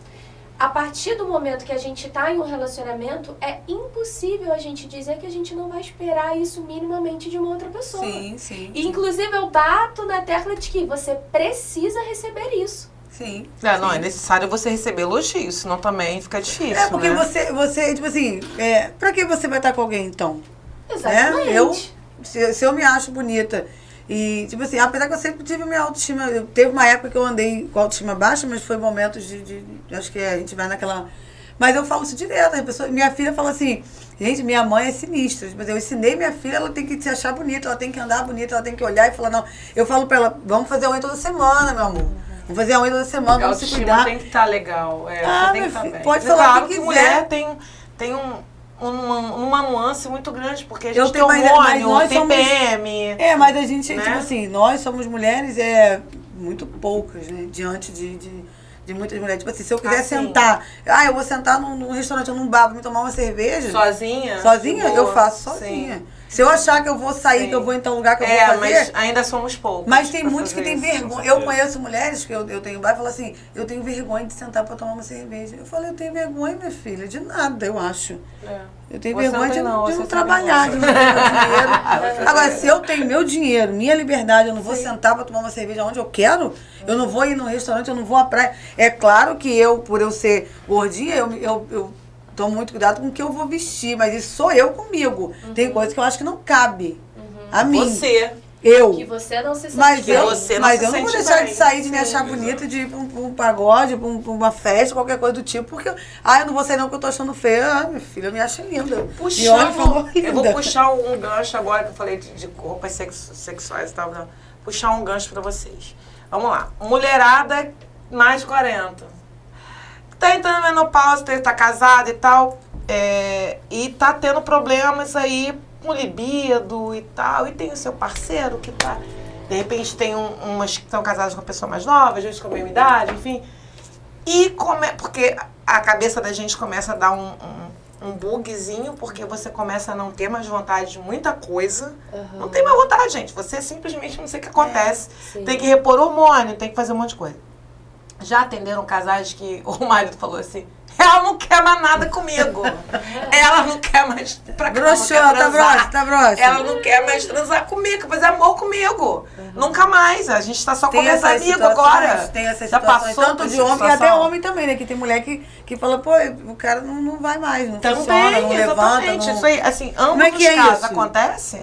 A partir do momento que a gente tá em um relacionamento, é impossível a gente dizer que a gente não vai esperar isso minimamente de uma outra pessoa. Sim, sim. E, inclusive, eu bato na tecla de que você precisa receber isso. Sim. Não, é necessário você receber elogios, senão também fica difícil, É porque né? você, tipo assim, pra que você vai estar com alguém então? Exatamente. Se eu me acho bonita e, tipo assim, apesar que eu sempre tive minha autoestima, teve uma época que eu andei com autoestima baixa, mas foi momentos acho que a gente vai naquela... Mas eu falo isso direto, a pessoa, minha filha fala assim, gente, minha mãe é sinistra, mas eu ensinei minha filha, ela tem que se achar bonita, ela tem que andar bonita, ela tem que olhar e falar, não, eu falo pra ela, vamos fazer a unha toda semana, meu amor. Vamos fazer a unha toda semana, A vamos se autoestima cuidar. tem que estar legal. Ah, você tem que meu estar filho, bem. pode É falar claro o que que quiser. mulher tem uma nuance muito grande, porque a Eu gente tem tenho, mas hormônio, nós tem somos- PM. Mas a gente, Né? tipo assim, nós somos mulheres, muito poucas, né? Diante de muitas mulheres. Tipo assim, se eu quiser sim. sentar, eu vou sentar num restaurante ou num bar pra me tomar uma cerveja. Sozinha? Sozinha? De Eu boa. faço sozinha. Sim. Se eu achar que eu vou sair, Sim. que eu vou em tal lugar que eu vou fazer... mas ainda somos poucos. Mas tem pra muitos que fazer têm isso. vergonha. Eu conheço mulheres que eu tenho bar e falam assim, eu tenho vergonha de sentar pra tomar uma cerveja. Eu falei, eu tenho vergonha, minha filha, de nada, eu acho. É. Eu tenho Você vergonha não tem, não, de você não tem trabalhar, de não vergonha. ter meu dinheiro. Agora, se eu tenho meu dinheiro, minha liberdade, eu não vou sentar pra tomar uma cerveja onde eu quero, eu não vou ir num restaurante, eu não vou à praia. É claro que por eu ser gordinha, eu tomo muito cuidado com o que eu vou vestir, mas isso sou eu comigo. Tem coisas que eu acho que não cabe a mim. Você. Eu. Que você não se sente Mas bem. você não mas se eu não vou sente deixar bem. de sair, de me Sim, achar bonita, de ir pra um pagode, pra uma festa, qualquer coisa do tipo, porque eu não vou sair não porque eu tô achando feia. Ah, minha filha, eu me acho linda. Me olha e fala, Eu vou linda. puxar um gancho agora, que eu falei de roupas sexuais e tal. Não. Puxar um gancho pra vocês. Vamos lá. Mulherada mais de 40. Tá entrando na menopausa, tá casada e tal. E tá tendo problemas aí com libido e tal. E tem o seu parceiro que tá... De repente tem umas que estão casadas com uma pessoa mais nova, às vezes com a mesma idade, enfim. Porque a cabeça da gente começa a dar um bugzinho, porque você começa a não ter mais vontade de muita coisa. Não tem mais vontade, gente. Você simplesmente não sei o que acontece. Sim. Tem que repor hormônio, tem que fazer um monte de coisa. Já atenderam casais que o marido falou assim, ela não quer mais nada comigo. Ela não quer mais pra cá, Broxou, não quer tá transar. próximo. Ela não quer mais transar comigo, fazer amor comigo. Nunca mais. A gente tá só Tem como essas amigo situações, agora. tem essas Já situações, passou tanto por de essa homem e até situação? homem também, né? Que tem mulher que fala, pô, o cara não vai mais, não funciona, Também, não levanta. exatamente. Não... Isso aí, assim, Como ambos é que os é casos isso? acontece.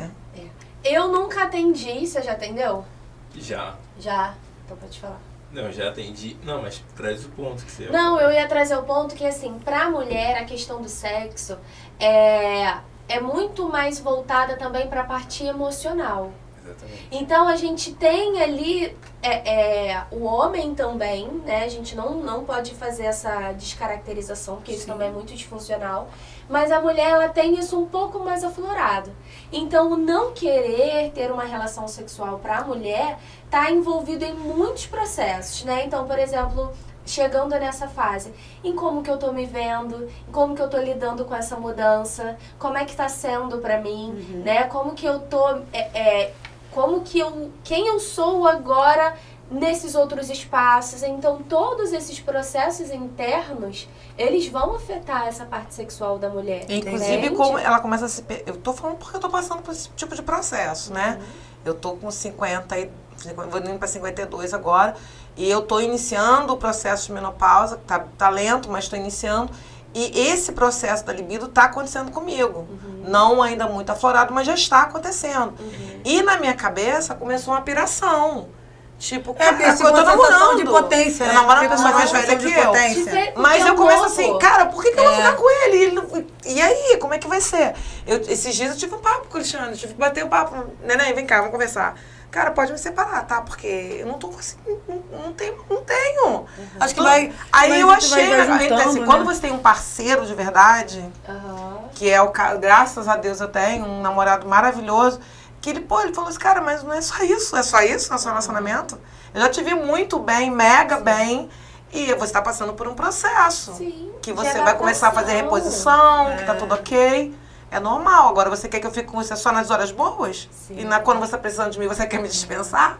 Eu nunca atendi, você já atendeu? Já. Já. Então pode falar. Não, já atendi. Não, mas traz o ponto que você... Não, eu ia trazer o ponto que, assim, pra mulher, a questão do sexo é muito mais voltada também pra parte emocional. Exatamente. Então, a gente tem ali o homem também, né? A gente não pode fazer essa descaracterização, porque isso também é muito disfuncional. Mas a mulher, ela tem isso um pouco mais aflorado. Então, o não querer ter uma relação sexual pra mulher tá envolvido em muitos processos, né? Então, por exemplo, chegando nessa fase, em como que eu tô me vendo, em como que eu tô lidando com essa mudança, como é que tá sendo pra mim, né? Como que eu tô... quem eu sou agora nesses outros espaços. Então, todos esses processos internos, eles vão afetar essa parte sexual da mulher. Inclusive, entende? como ela começa a se... Eu tô falando porque eu tô passando por esse tipo de processo, né? Eu tô com 50, vou indo pra 52 agora, e eu tô iniciando o processo de menopausa, tá lento, mas tô iniciando. E esse processo da libido tá acontecendo comigo. Não ainda muito aflorado, mas já está acontecendo. E na minha cabeça começou uma piração. Tipo, porque cara, esse eu tô namorando. de potência, Eu né? namoro uma Fica pessoa uma mais velha sensação que de eu. potência. Mas eu começo assim, cara, por que eu vou É. ficar com ele? E aí, como é que vai ser? Esses dias eu tive um papo com o Cristiano, eu tive que bater o papo. Neném, vem cá, vamos conversar. Cara, pode me separar, tá? Porque eu não tô conseguindo, não tenho. Acho que vai... Aí vai- eu achei, vai então, assim, juntando, quando né? você tem um parceiro de verdade, que é o caso, graças a Deus eu tenho um namorado maravilhoso, que ele falou assim, cara, mas não é só isso nosso relacionamento. Eu já te vi muito bem, mega bem, e você tá passando por um processo. Sim, Que de você vai começar a fazer adaptação. reposição, que tá tudo ok. É normal. Agora você quer que eu fique com você só nas horas boas? Sim. E quando você tá precisando de mim, você quer me dispensar?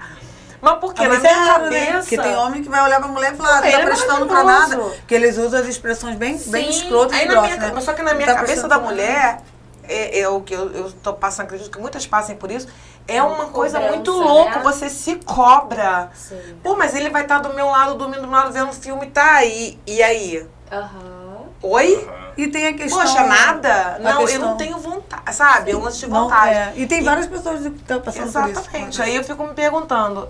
Mas por quê? Ah, Na mas minha é raro, né? cabeça... Porque tem homem que vai olhar pra mulher e falar, Ele tá é prestando pra nada. maravilhoso. Porque eles usam as expressões bem Sim. escrotas e Aí grossas, né? mas só que na minha Não tá cabeça prestando da pra mulher, é o que eu tô passando, acredito que muitas passem por isso, é uma coisa Cobrança, muito louca, né? você se cobra. Sim. Pô, mas ele vai estar do meu lado, dormindo do meu lado, vendo um filme, tá? E aí? Oi? E tem a questão... Poxa, nada? a Não, eu questão- não tenho vontade, sabe? Eu não tive Não, vontade. é. E tem várias pessoas que estão passando por isso. Exatamente. Aí eu fico me perguntando,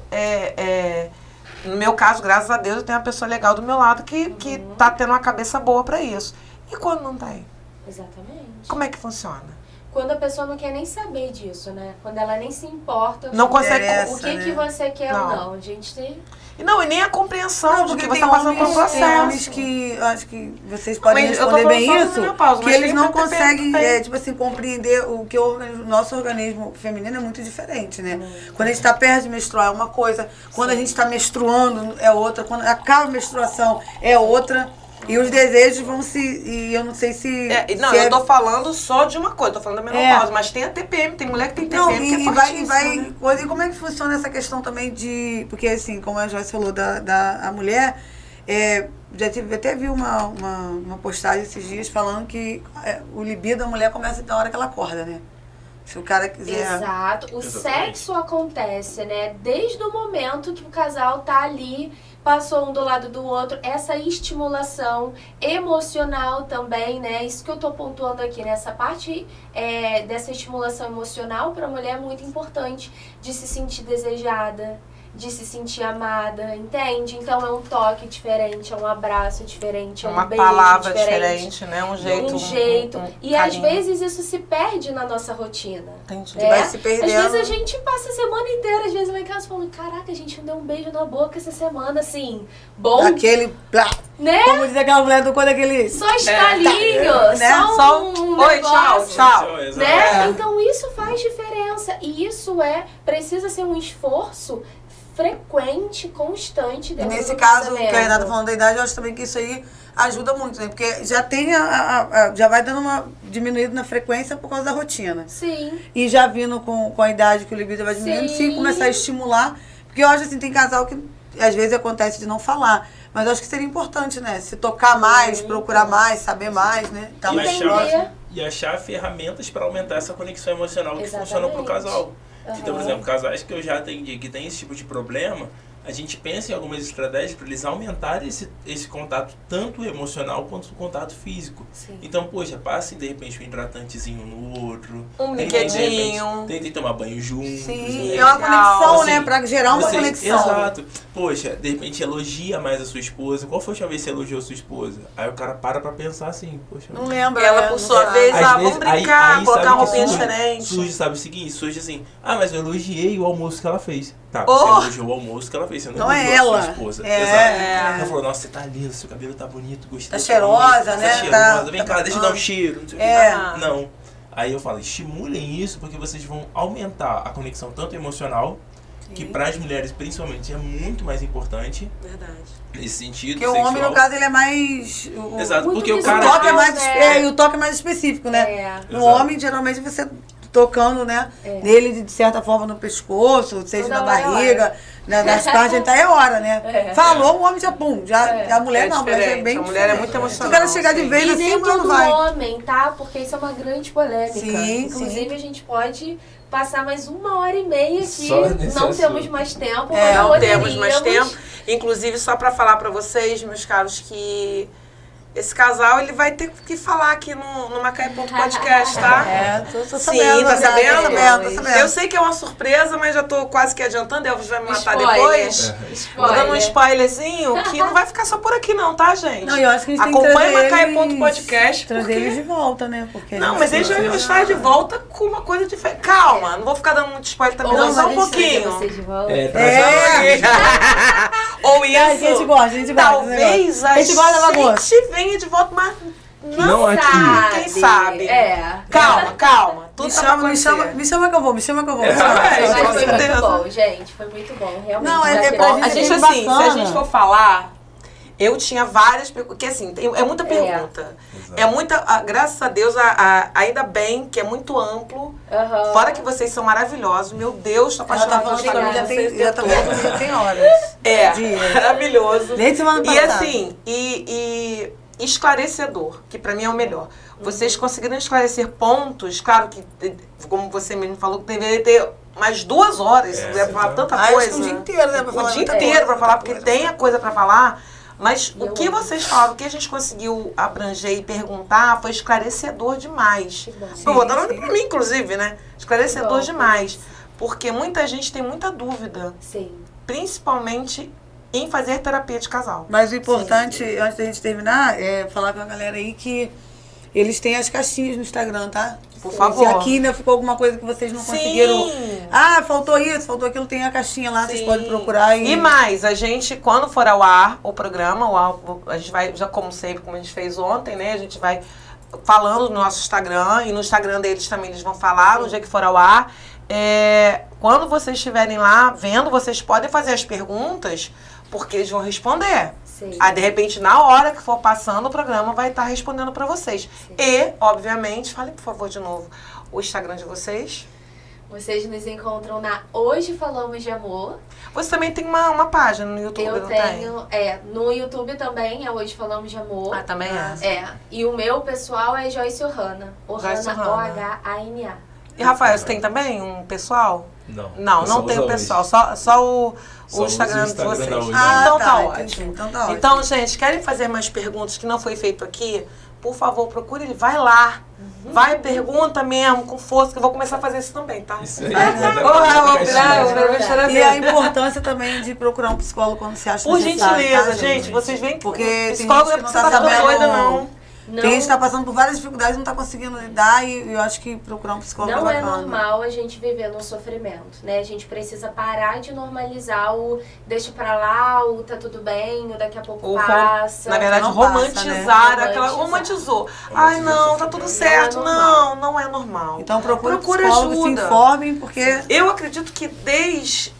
no meu caso, graças a Deus, eu tenho uma pessoa legal do meu lado que tá tendo uma cabeça boa pra isso. E quando não tem? Exatamente. Como é que funciona? Quando a pessoa não quer nem saber disso, né? Quando ela nem se importa Não consegue... interessa. o que, né? que você quer ou Não. não. A gente tem... Não, e nem a compreensão Não, de porque que você tem tá passando por um homens, tem homens processo. que, eu acho que vocês podem Mas eu tô responder bem falando só da isso, menopausa, que mas eles tem não pra conseguem, ter- tipo assim, compreender o que o nosso organismo feminino é muito diferente, né? Quando a gente tá perto de menstruar é uma coisa, quando a gente tá menstruando é outra, quando acaba a menstruação é outra, e os desejos vão se, e eu não sei se... Não, se eu tô falando só de uma coisa, tô falando da menopausa, mas tem a TPM, tem mulher que tem TPM Não, que é e fortíssima, vai né? coisa. E como é que funciona essa questão também de... Porque, assim, como a Joyce falou a mulher, até vi uma postagem esses dias falando que o libido da mulher começa na hora que ela acorda, né? Se o cara quiser... Exato. O Exatamente. sexo acontece, né? Desde o momento que o casal tá ali, passou um do lado do outro, essa estimulação emocional também, né? Isso que eu tô pontuando aqui, né? Essa parte dessa estimulação emocional pra mulher é muito importante, de se sentir desejada, de se sentir amada, entende? Então é um toque diferente, é um abraço diferente, é um Uma beijo palavra diferente. diferente, né? Um jeito. Um jeito. E às carinho. vezes isso se perde na nossa rotina. Entendi. É. Vai se perdendo. Às vezes a gente passa a semana inteira, às vezes lá em casa falando, caraca, a gente não deu um beijo na boca essa semana, assim, bom, Aquele... né? Como diz aquela mulher do quando aquele... Só estalinho, né? só um Oi, tchau, negócio, tchau. Exato. né? Então isso faz diferença e isso precisa ser um esforço frequente, constante E dentro nesse do caso, casamento. que a Renata falando da idade, eu acho também que isso aí ajuda muito, né? Porque já tem já vai dando uma diminuída na frequência por causa da rotina. Sim. E já vindo com a idade que o libido vai diminuindo, se Sim. começar a estimular. Porque eu acho assim, tem casal que às vezes acontece de não falar. Mas eu acho que seria importante, né? Se tocar mais, procurar mais, saber mais, né? Tá E mais Entender. próximo. achar ferramentas para aumentar essa conexão emocional que Exatamente. funciona pro casal. Uhum. Então, por exemplo, casais que eu já atendi que tem esse tipo de problema, a gente pensa em algumas estratégias para eles aumentarem esse contato, tanto emocional quanto o contato físico. Sim. Então, poxa, passem de repente um hidratantezinho no outro. Um tentem, de repente, brinquedinho. Tentem tomar banho juntos. Sim, né? é uma conexão, Assim, né? Pra gerar uma Você- conexão. Exato. Poxa, de repente elogia mais a sua esposa. Qual foi a última vez que você elogiou a sua esposa? Aí o cara para pra pensar assim, poxa. Não lembra. Ela, né? por Não sua sabe. vez, Às vamos vezes, brincar, colocar sabe uma que roupinha surge- diferente. Surge, sabe o seguinte? Surge assim, mas eu elogiei o almoço que ela fez. Tá, Oh! você elogiou o almoço que ela fez, você não Não é elogiou a ela. sua esposa. É, Exato. é. Ela falou, nossa, você tá lindo, seu cabelo tá bonito, gostei. Tá cheirosa, né? Tá cheirosa, Tá- vem tá cá, deixa eu dar um bacana. cheiro. Não sei o É. quê. Não. Aí eu falo, estimulem isso porque vocês vão aumentar a conexão tanto emocional, que para as mulheres principalmente é muito mais importante Verdade. nesse sentido. Porque o sexual. homem, no caso, ele é mais... Exato, Muito porque o O visual, cara... toque é mais, né? e o toque é mais específico, né? É. No Exato. homem, geralmente, você tocando, né? É. Nele, de certa forma, no pescoço, seja Toda na hora é barriga, nas partes, então é hora, né? É. Falou, o homem já pum. Já, É. A mulher É não, mas é diferente, bem a mulher é diferente. muito Se o emocional. cara chegar de sim. vez E assim, nem a mulher não todo vai. homem, tá? Porque isso é uma grande polêmica. Sim, Inclusive, sim. a gente pode passar mais 1h30 aqui. Só nesse Não assunto. temos mais tempo. É, mas Não temos mais poderíamos. tempo. Inclusive, só pra falar pra vocês, meus caros, que esse casal ele vai ter que falar aqui no Macaé.podcast, tá? É, tô Sim, sabendo. tá já, sabendo? Tô sabendo, tô sabendo. Eu sei que é uma surpresa, mas já tô quase que adiantando. Elvis vai me matar Spoiler. depois. Vou dando um Spoiler. spoilerzinho que não vai ficar só por aqui, não, tá, gente? Não, eu acho que a gente tem que Acompanha trazer Macaé.podcast. Trazer eles de volta, né? Porque Não, mas eles vão estar de volta com uma coisa diferente. Calma, não vou ficar dando muito spoiler também, Ou não, só um a gente trazer pouquinho. vocês de volta. Ou isso. A gente gosta, a gente gosta. Talvez a gente gosta da bagunça. gente venha de volta, mas Não aqui. Quem sabe? É. Calma. Tudo Me tá pra chama, me acontecer. chama, me chama que eu vou, me chama que eu vou. Mas Mas com foi certeza. muito bom, gente. Foi muito bom, realmente. Não, é já pra que- A gente, Achei assim, se a bacana. gente for falar, eu tinha várias perguntas. Porque, assim, é muita pergunta. Exato. É muita. Graças a Deus, ainda bem que é muito amplo. Aham. Fora que vocês são maravilhosos. Meu Deus, tô Ela tá apaixonada falando pelo que Instagram de vocês. já tá falando que já tem horas. É, Dias. maravilhoso. Desde semana E passada. assim, e esclarecedor, que pra mim é o melhor. Vocês conseguiram esclarecer pontos, claro que, como você mesmo falou, que deveria ter mais 2 horas, É, pra falar tanta Acho coisa. que um dia inteiro, né? Pra falar O dia muita inteiro coisa, pra falar, muita porque coisa. tem a coisa pra falar. Mas Eu o que amo. vocês falaram, o que a gente conseguiu abranger e perguntar foi esclarecedor demais. Que bom. Eu vou dar sim. pra mim, inclusive, né? Esclarecedor Bom, demais. Porque muita gente tem muita dúvida, Sim. principalmente em fazer terapia de casal. Mas o importante, antes da gente terminar, é falar com a galera aí que eles têm as caixinhas no Instagram, tá? Por Se favor. aqui ainda ficou alguma coisa que vocês não conseguiram. Ah, faltou isso, faltou aquilo, tem a caixinha lá, vocês Sim. podem procurar. E mais, a gente, quando for ao ar o programa, a gente vai, já como sempre, como a gente fez ontem, né? A gente vai falando no nosso Instagram e no Instagram deles também eles vão falar no dia que for ao ar. Quando vocês estiverem lá vendo, vocês podem fazer as perguntas, porque eles vão responder. Sim. Aí, de repente, na hora que for passando o programa, vai estar respondendo para vocês. E, obviamente, falem, por favor, de novo, o Instagram de vocês. Vocês nos encontram na Hoje Falamos de Amor. Você também tem uma página no YouTube, Eu não tenho, no YouTube também, é Hoje Falamos de Amor. tem? Ah, também é. É, e o meu pessoal é Joyce Ohana. Joyce Ohana, Ohana. O-H-A-N-A. E, Rafael, você tem também um pessoal? Não. Não tem o pessoal, só o Instagram de Instagram vocês. da Hoje. Então tá entendi. ótimo. Então tá ótimo. Então, gente, querem fazer mais perguntas que não foi feito aqui? Por favor, procure ele. Vai lá. Vai, pergunta mesmo, com força, que eu vou começar a fazer isso também, tá? Isso aí. E a importância também de procurar um psicólogo quando você acha Por necessário, gentileza, tá, gente, vocês veem que Porque tem psicólogo gente não que é não pra você tá tá toda sabendo- doida, não. Não, Tem gente que tá passando por várias dificuldades e não tá conseguindo lidar e eu acho que procurar um psicólogo não é é bacana. normal a gente viver no sofrimento, né? A gente precisa parar de normalizar o deixa pra lá, o tá tudo bem, o daqui a pouco passa. Na verdade, Não passa, romantizar né? aquela. Romantizou. Ai, não, tá tudo certo. Não é normal. Então procura Procura psicólogo, se ajuda. informem, porque Eu acredito que desde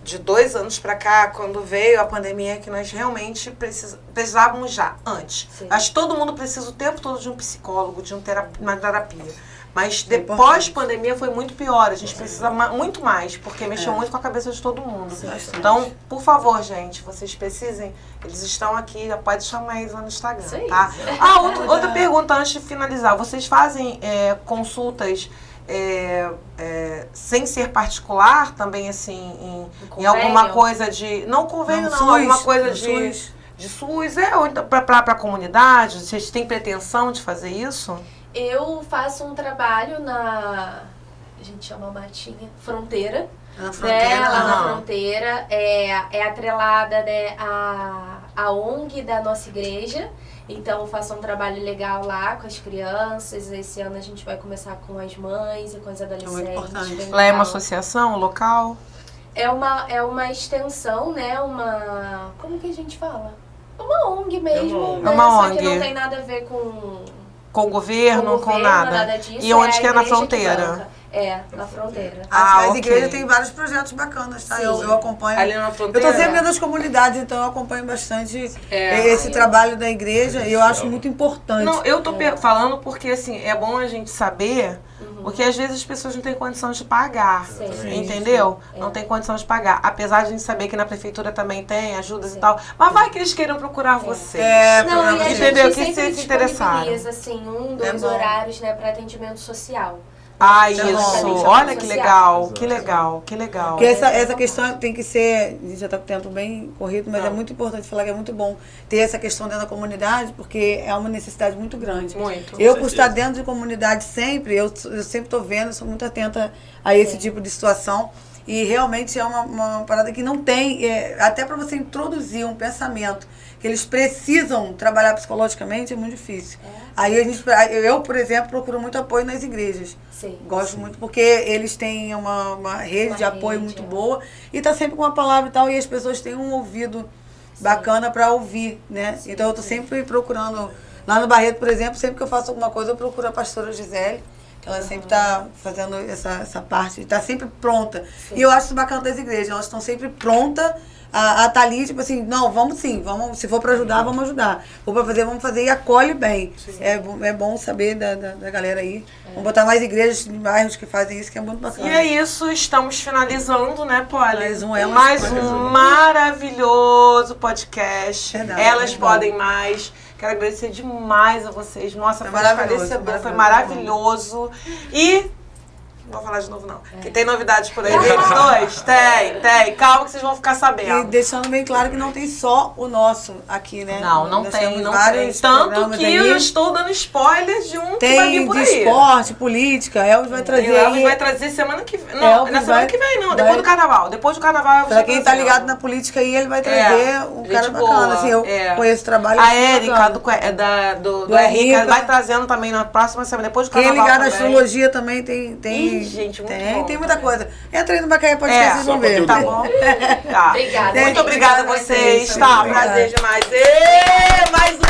de 2 anos pra cá, quando veio a pandemia, que nós realmente precisávamos já, antes. Sim. Acho que todo mundo precisa o tempo todo de um psicólogo, de uma terapia. Mas É depois pandemia foi muito pior. A gente precisa muito mais, porque mexeu muito com a cabeça de todo mundo. Bastante. Então, por favor, gente, vocês precisem, eles estão aqui, já pode chamar eles lá no Instagram, Isso aí. tá? Outra pergunta antes de finalizar. Vocês fazem consultas sem ser particular, também assim, em alguma coisa de... Não convênio, não, SUS, alguma coisa no SUS. de SUS, ou então pra comunidade? Vocês têm pretensão de fazer isso? Eu faço um trabalho a gente chama Matinha, Fronteira. na fronteira. Né, lá na Aham. fronteira, é atrelada, né, a ONG da nossa igreja. Então eu faço um trabalho legal lá com as crianças. Esse ano a gente vai começar com as mães e com as adolescentes. importante. bem Lá é uma legal. associação local? É uma extensão, né? Como que a gente fala? Uma ONG mesmo, né? É uma Só que ONG. não tem nada a ver com Com o governo, com nada? disso. E onde a que é na igreja fronteira? banca. Na fronteira. As ok. igrejas têm vários projetos bacanas, tá? Sim. Eu acompanho. Ali na Eu fronteira? tô sempre dentro das comunidades, então eu acompanho bastante esse Ai, trabalho da igreja e eu acho muito importante. Não, eu tô falando porque, assim, é bom a gente saber, porque às vezes as pessoas não têm condição de pagar, Sim. entendeu? É. Não tem condição de pagar. Apesar de a gente saber que na prefeitura também tem ajudas Sim. e tal, mas vai que eles queiram procurar vocês. Não, e a Entendeu? gente Que sempre vocês se interessaram. disponibiliza, assim, 2 É bom. horários, né, para atendimento social. Ah, Então, isso. exatamente, Olha que social. legal, que legal, que legal. Porque essa questão tem que ser, a gente já está com o tempo bem corrido, mas Não. é muito importante falar que é muito bom ter essa questão dentro da comunidade, porque é uma necessidade muito grande. Muito. Eu, Com por certeza. estar dentro de comunidade sempre, eu sempre estou vendo, sou muito atenta a esse tipo de situação. E realmente é uma parada que não tem, até para você introduzir um pensamento que eles precisam trabalhar psicologicamente é muito difícil. Aí eu, por exemplo, procuro muito apoio nas igrejas. Sim. Gosto muito porque eles têm uma rede de apoio rede, muito boa e tá sempre com uma palavra e tal, e as pessoas têm um ouvido bacana para ouvir, né? Então eu tô sempre procurando, lá no Barreto, por exemplo, sempre que eu faço alguma coisa, eu procuro a pastora Gisele, que ela sempre tá fazendo essa parte, tá sempre pronta. Sim. E eu acho isso bacana das igrejas, elas estão sempre prontas a tá ali, tipo assim, não, vamos sim, vamos, se for para ajudar, vamos ajudar. For para fazer, vamos fazer e acolhe bem. É bom saber da galera aí. Vamos botar mais igrejas em bairros que fazem isso, que é muito bacana. E é isso, estamos finalizando, né, Polly? Mais um maravilhoso podcast. Verdade, Elas muito bom. podem mais. Quero agradecer demais a vocês. Nossa, É foi maravilhoso, esclarecedor, foi maravilhoso. maravilhoso. E... Não vou falar de novo, não. Que tem novidades por aí deles dois? Tem. Calma que vocês vão ficar E sabendo. deixando bem claro que não tem só o nosso aqui, né? Não Nós tem, temos não tem. vários Tanto programas que aí. eu estou dando spoiler de um que vai vir Tem por de aí. esporte, política, Elvis vai trazer Elvis aí. vai trazer semana que vem. Não, Elvis na semana vai- que vem não, vai- depois do carnaval. Depois do carnaval Elvis Pra vai quem tá trazer. ligado na política aí, ele vai trazer um cara gente bacana. boa, Assim, eu conheço o trabalho. A muito Érica bacana. do Érica. Henrique vai trazendo também na próxima semana, depois do Quem é carnaval ligado à também. astrologia também tem. Ih, gente, muito bom tem muita também. coisa. Entra aí no Macaé Podcast, vocês só vão ver. Tá bom? Tá. Obrigada. Muito obrigada a Obrigada a vocês, vocês. tá? Obrigada. Prazer demais. Mais